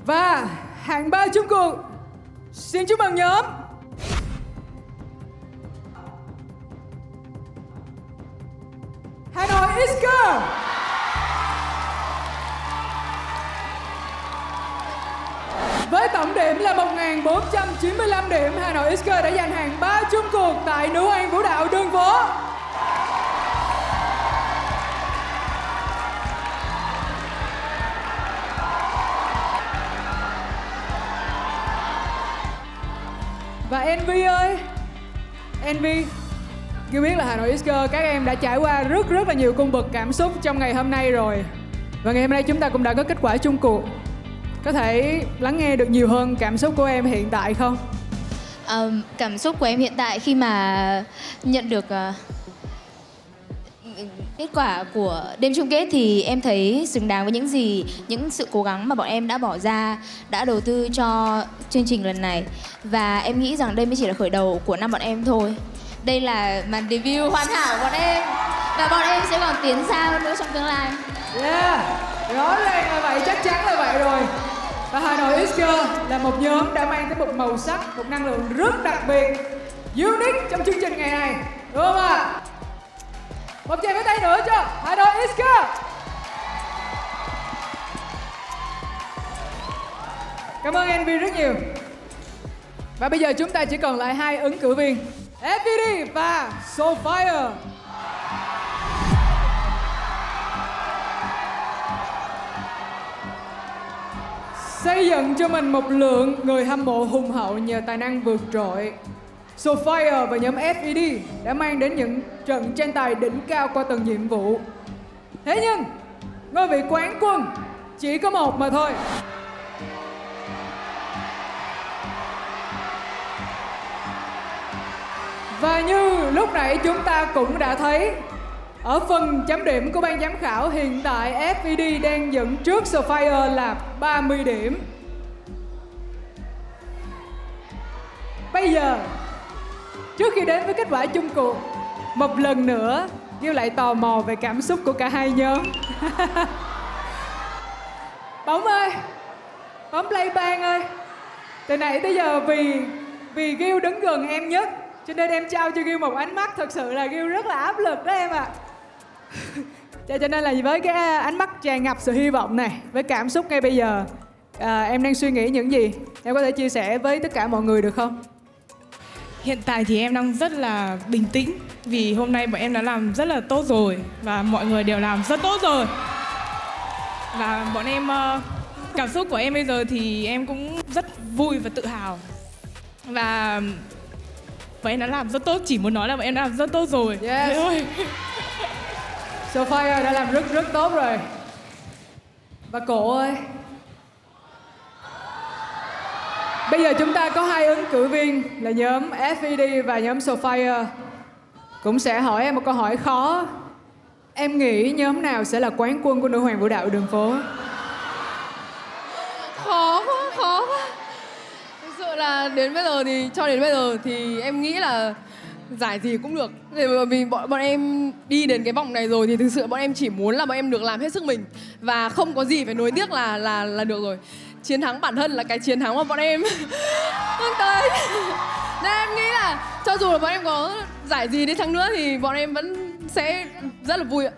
và hạng 3 chung cuộc. Xin chúc mừng nhóm Hà Nội Isker. Với tổng điểm là 1.495 điểm, Hà Nội Isker đã giành hạng 3 chung cuộc tại nữ hoàng vũ đạo đường phố. Và Envy ơi, Envy, Gil biết là Hà Nội Isker các em đã trải qua rất là nhiều cung bậc cảm xúc trong ngày hôm nay rồi. Và ngày hôm nay chúng ta cũng đã có kết quả chung cuộc. Có thể lắng nghe được nhiều hơn cảm xúc của em hiện tại không? Cảm xúc của em hiện tại khi mà nhận được kết quả của đêm chung kết thì em thấy xứng đáng với những sự cố gắng mà bọn em đã bỏ ra, đã đầu tư cho chương trình lần này. Và em nghĩ rằng đây mới chỉ là khởi đầu của năm bọn em thôi. Đây là màn debut hoàn hảo của bọn em và bọn em sẽ còn tiến xa hơn nữa trong tương lai. Rõ ràng là vậy, chắc chắn là vậy rồi. Và Hà Nội Isker là một nhóm đã mang tới một màu sắc, một năng lượng rất đặc biệt, unique trong chương trình ngày này, đúng không ạ? Một tràng vỗ tay nữa cho Hà Nội Isker. Cảm ơn Envy rất nhiều. Và bây giờ chúng ta chỉ còn lại hai ứng cử viên, FPD và Soulfire. Xây dựng cho mình một lượng người hâm mộ hùng hậu nhờ tài năng vượt trội, Soulfire và nhóm FPD đã mang đến những trận tranh tài đỉnh cao qua từng nhiệm vụ. Thế nhưng, ngôi vị quán quân chỉ có một mà thôi. Và như lúc nãy chúng ta cũng đã thấy, ở phần chấm điểm của ban giám khảo, hiện tại FPD đang dẫn trước Soulfire là 30 điểm. Bây giờ, trước khi đến với kết quả chung cuộc, một lần nữa Ghiu lại tò mò về cảm xúc của cả hai nhóm. Bóng ơi, bóng Playban ơi, từ nãy tới giờ vì Ghiu đứng gần em nhất, cho nên em trao cho Ghiu một ánh mắt thật sự là Ghiu rất là áp lực đó em ạ. Cho nên là với cái ánh mắt tràn ngập sự hy vọng này, với cảm xúc ngay bây giờ, em đang suy nghĩ những gì? Em có thể chia sẻ với tất cả mọi người được không? Hiện tại thì em đang rất là bình tĩnh vì hôm nay bọn em đã làm rất là tốt rồi và mọi người đều làm rất tốt rồi. Và bọn em, cảm xúc của em bây giờ thì em cũng rất vui và tự hào. Và bọn em đã làm rất tốt, chỉ muốn nói là bọn em đã làm rất tốt rồi. Yes. Sophia đã làm rất tốt rồi. Và Cổ ơi, bây giờ chúng ta có hai ứng cử viên là nhóm FED và nhóm Sophia. Cũng sẽ hỏi em một câu hỏi khó. Em nghĩ nhóm nào sẽ là quán quân của Nữ Hoàng Vũ Đạo Đường Phố? Khó quá. Thực sự là cho đến bây giờ thì em nghĩ là giải gì cũng được. Vì bọn em đi đến cái vòng này rồi thì thực sự bọn em chỉ muốn là bọn em được làm hết sức mình và không có gì phải nuối tiếc là được rồi. Chiến thắng bản thân là cái chiến thắng mà bọn em hướng tới. Nên em nghĩ là cho dù là bọn em có giải gì đi chăng nữa thì bọn em vẫn sẽ rất là vui ạ.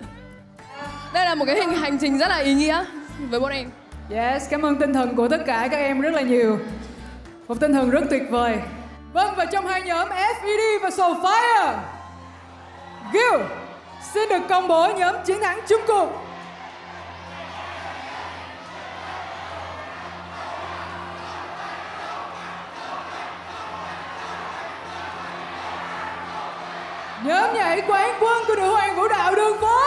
Đây là một cái hành trình rất là ý nghĩa với bọn em. Yes, cảm ơn tinh thần của tất cả các em rất là nhiều. Một tinh thần rất tuyệt vời. Vâng, và trong hai nhóm FED và Sophia, Ghiu xin được công bố nhóm chiến thắng chung cuộc. Nhóm nhảy quán quân của Nữ Hoàng Vũ Đạo Đường Phố,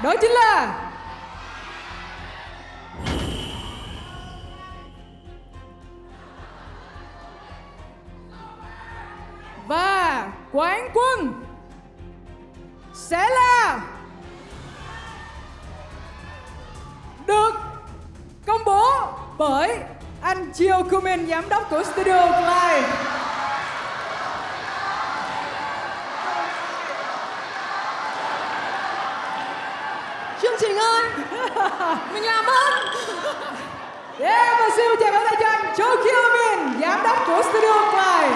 đó chính là và quán quân sẽ là được công bố bởi anh Chiêu Kumin, giám đốc của Studio Clyde. Chương trình ơi, mình làm ơn. Yeah, và xin chào các cho anh Chiêu Kumin, giám đốc của Studio Clyde.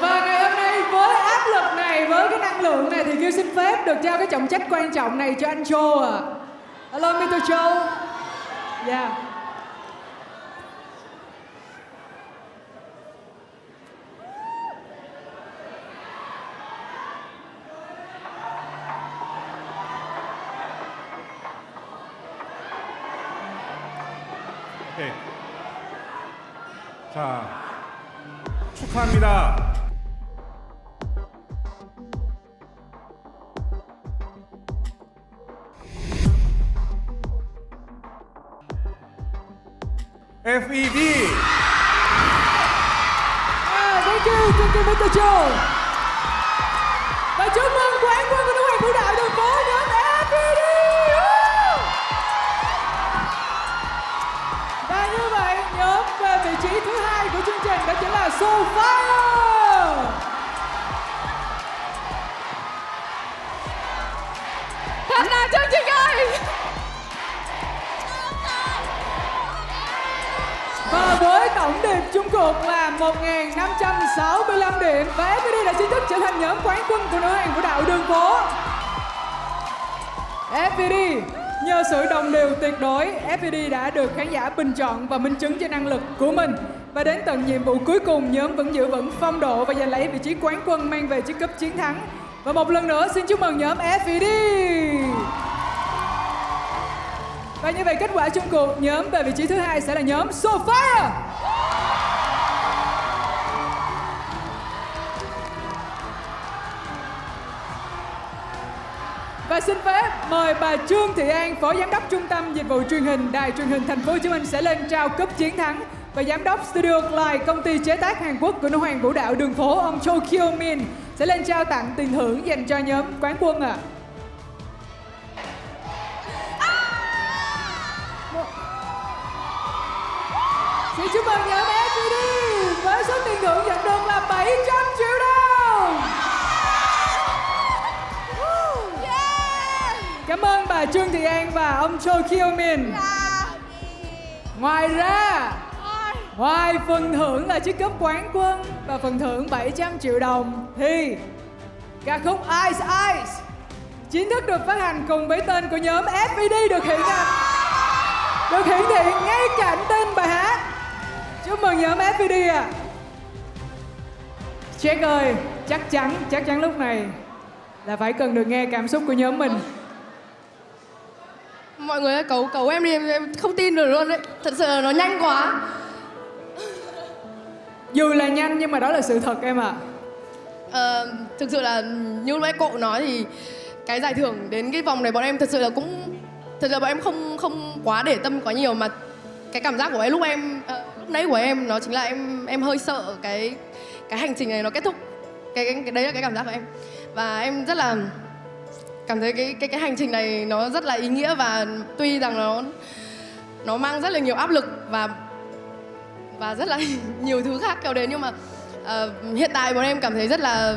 Và ngày hôm nay với áp lực này, với cái năng lượng này thì Ghiu xin phép được trao cái trọng trách quan trọng này cho anh Châu ạ. Hello Mr. Châu. Yeah. 네. 자, 축하합니다. FED. Thank you Mr. Châu. Và chúc mừng quán quân của Nữ Hoàng Vũ Đạo Đường Phố, nhóm FED. Và như vậy, nhóm về vị trí thứ hai của chương trình đó chính là Sophia. Thật là chương trình ơi. Và với tổng điểm chung cuộc là 1.565 điểm, và FPT đã chính thức trở thành nhóm quán quân của Nữ Hoàng Vũ Đạo Đường Phố. FPT nhờ sự đồng đều tuyệt đối, FPT đã được khán giả bình chọn và minh chứng cho năng lực của mình. Và đến tận nhiệm vụ cuối cùng, nhóm vẫn giữ vững phong độ và giành lấy vị trí quán quân, mang về chiếc cúp chiến thắng. Và một lần nữa xin chúc mừng nhóm FPT. Và như vậy kết quả chung cuộc, nhóm về vị trí thứ hai sẽ là nhóm Sophia. Và xin phép mời bà Trương Thị An, Phó Giám đốc Trung tâm Dịch vụ Truyền hình Đài Truyền hình Thành phố Hồ Chí Minh sẽ lên trao cúp chiến thắng, và Giám đốc Studio Clyde, công ty chế tác Hàn Quốc của Nữ Hoàng Vũ Đạo Đường Phố, ông Cho Kyo Min sẽ lên trao tặng tiền thưởng dành cho nhóm quán quân ạ. Xin chúc mừng nhóm FPT với số tiền thưởng nhận được là 700 triệu bà Trương Thị An và ông Cho Kyo Min. Ngoài ra, ngoài phần thưởng là chiếc cúp quán quân và phần thưởng 700 triệu đồng thì ca khúc Ice Ice chính thức được phát hành cùng với tên của nhóm FPD được hiển thị ngay cạnh tên bài hát. Chúc mừng nhóm FPD ạ. Jack ơi, chắc chắn lúc này là phải cần được nghe cảm xúc của nhóm mình. Mọi người ơi, cầu em đi, em không tin được luôn đấy. Thật sự là nó nhanh quá. Dù là nhanh nhưng mà đó là sự thật em ạ. Thực sự là như lúc nãy cậu nói thì cái giải thưởng đến cái vòng này bọn em thật sự là bọn em không quá để tâm quá nhiều, mà cái cảm giác của em lúc nãy của em nó chính là em hơi sợ cái hành trình này nó kết thúc. Cái đấy là cái cảm giác của em. Và em rất là cảm thấy cái hành trình này nó rất là ý nghĩa, và tuy rằng nó mang rất là nhiều áp lực và rất là nhiều thứ khác kéo đến, nhưng mà hiện tại bọn em cảm thấy rất là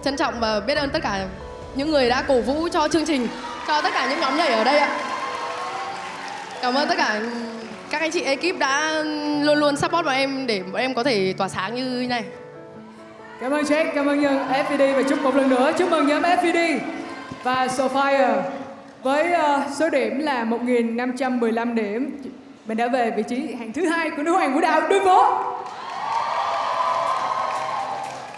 trân trọng và biết ơn tất cả những người đã cổ vũ cho chương trình, cho tất cả những nhóm nhảy ở đây ạ. Cảm ơn tất cả các anh chị ekip đã luôn luôn support bọn em để bọn em có thể tỏa sáng như thế này. Cảm ơn Jack, cảm ơn nhóm FPD và chúc một lần nữa chúc mừng nhóm FPD và Sophia với số điểm là 1.515 điểm. Mình đã về vị trí hạng thứ 2 của nữ hoàng vũ đạo đường phố.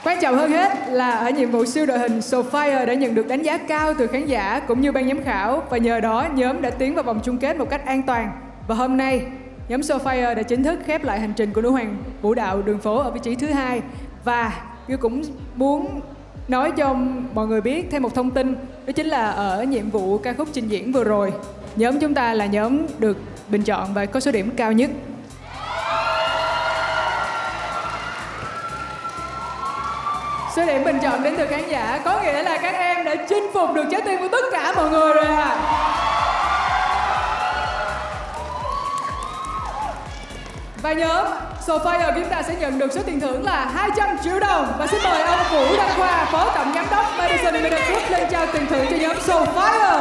Quan trọng hơn hết là ở nhiệm vụ siêu đội hình, Sophia đã nhận được đánh giá cao từ khán giả cũng như ban giám khảo, và nhờ đó nhóm đã tiến vào vòng chung kết một cách an toàn. Và hôm nay, nhóm Sophia đã chính thức khép lại hành trình của nữ hoàng vũ đạo đường phố ở vị trí thứ 2. Và tôi cũng muốn nói cho mọi người biết thêm một thông tin, đó chính là ở nhiệm vụ ca khúc trình diễn vừa rồi, nhóm chúng ta là nhóm được bình chọn và có số điểm cao nhất. Số điểm bình chọn đến từ khán giả có nghĩa là các em đã chinh phục được trái tim của tất cả mọi người rồi à. Và nhóm Sophia của chúng ta sẽ nhận được số tiền thưởng là 200 triệu đồng. Và xin mời ông Vũ Đăng Khoa, Phó Tổng Giám đốc Madison Media Group lên trao tiền thưởng cho nhóm Sophia.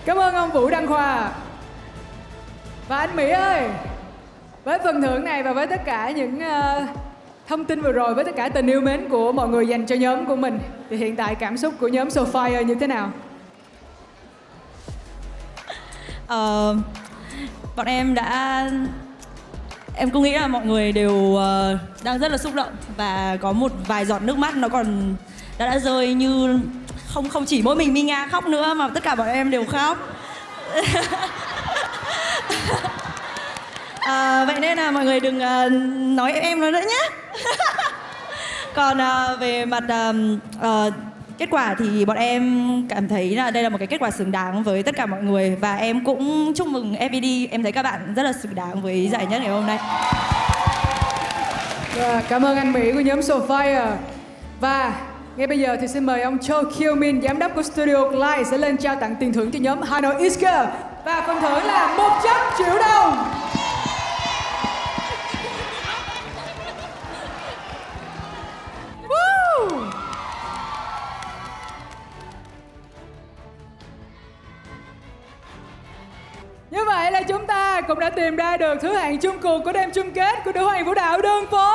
Cảm ơn ông Vũ Đăng Khoa. Và anh Mỹ ơi, với phần thưởng này và với tất cả những thông tin vừa rồi, với tất cả tình yêu mến của mọi người dành cho nhóm của mình, thì hiện tại cảm xúc của nhóm Sophia như thế nào? Bọn em cũng nghĩ là mọi người đều đang rất là xúc động, và có một vài giọt nước mắt nó còn đã rơi, như không chỉ mỗi mình Nga khóc nữa mà tất cả bọn em đều khóc. Vậy nên là mọi người đừng nói em nữa nhé. Còn về mặt kết quả thì bọn em cảm thấy là đây là một cái kết quả xứng đáng với tất cả mọi người, và em cũng chúc mừng FPD. Em thấy các bạn rất là xứng đáng với giải nhất ngày hôm nay. Cảm ơn anh Mỹ của nhóm Sophia. Và ngay bây giờ thì xin mời ông Cho Kyo Min, giám đốc của Studio Live sẽ lên trao tặng tiền thưởng cho nhóm Hanoi Isker, và phần thưởng là 100 triệu đồng. Như vậy là chúng ta cũng đã tìm ra được thứ hạng chung cuộc của đêm chung kết của nữ hoàng vũ đạo đường phố.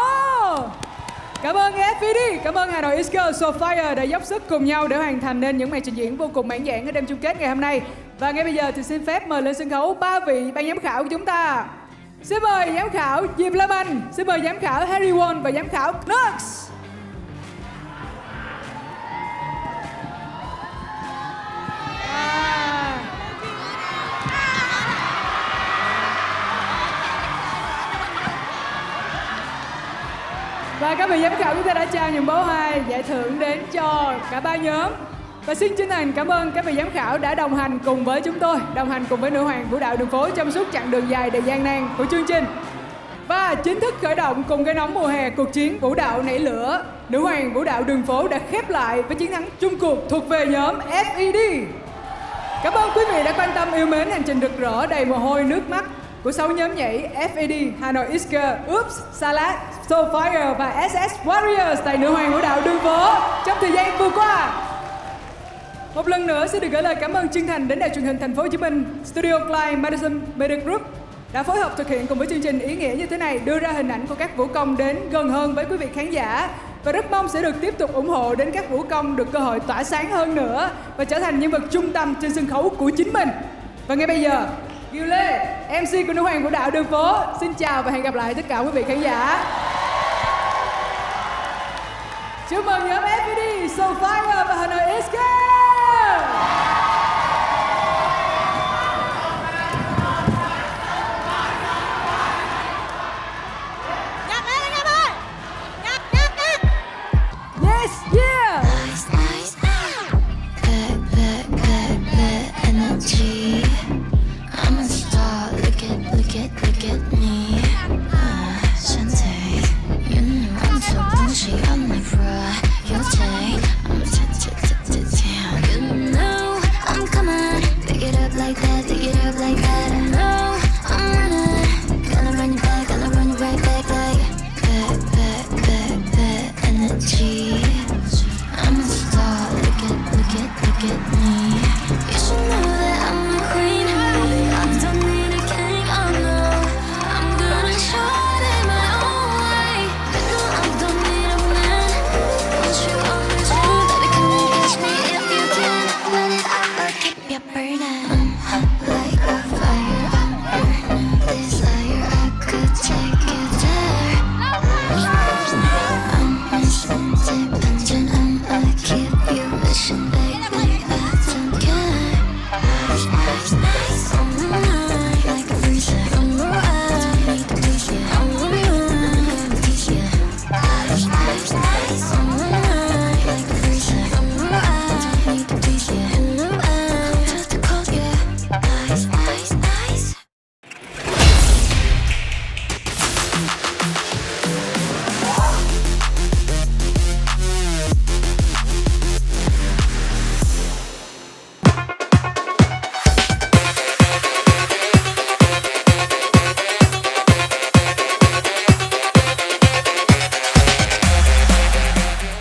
Cảm ơn FPD, cảm ơn Hanoi Isker, Sophia đã dốc sức cùng nhau để hoàn thành nên những màn trình diễn vô cùng mãn nhãn ở đêm chung kết ngày hôm nay. Và ngay bây giờ thì xin phép mời lên sân khấu 3 vị ban giám khảo của chúng ta. Xin mời giám khảo Diệp Lâm Anh, xin mời giám khảo Harry Won và giám khảo Nux. Và các vị giám khảo chúng ta đã trao những bó hoa giải thưởng đến cho cả ba nhóm. Và xin chân thành cảm ơn các vị giám khảo đã đồng hành cùng với chúng tôi, đồng hành cùng với nữ hoàng vũ đạo đường phố trong suốt chặng đường dài đầy gian nan của chương trình. Và chính thức khởi động cùng cái nóng mùa hè, cuộc chiến vũ đạo nảy lửa nữ hoàng vũ đạo đường phố đã khép lại với chiến thắng chung cuộc thuộc về nhóm FED. Cảm ơn quý vị đã quan tâm yêu mến hành trình rực rỡ đầy mồ hôi nước mắt của 6 nhóm nhảy FED, Hanoi Isker, Oops, Salad, Soulfire và SS Warriors tại nữ hoàng vũ đạo đường phố trong thời gian vừa qua. Một lần nữa xin được gửi lời cảm ơn chân thành đến đài truyền hình Thành phố Hồ Chí Minh, Studio Klein Madison Media Group đã phối hợp thực hiện cùng với chương trình ý nghĩa như thế này, đưa ra hình ảnh của các vũ công đến gần hơn với quý vị khán giả. Và rất mong sẽ được tiếp tục ủng hộ đến các vũ công được cơ hội tỏa sáng hơn nữa và trở thành nhân vật trung tâm trên sân khấu của chính mình. Và ngay bây giờ, Kiều Lê, MC của nữ hoàng vũ đạo đường phố, xin chào và hẹn gặp lại tất cả quý vị khán giả. Chúc mừng nhóm FED, Soulfire và Hanoi Isker.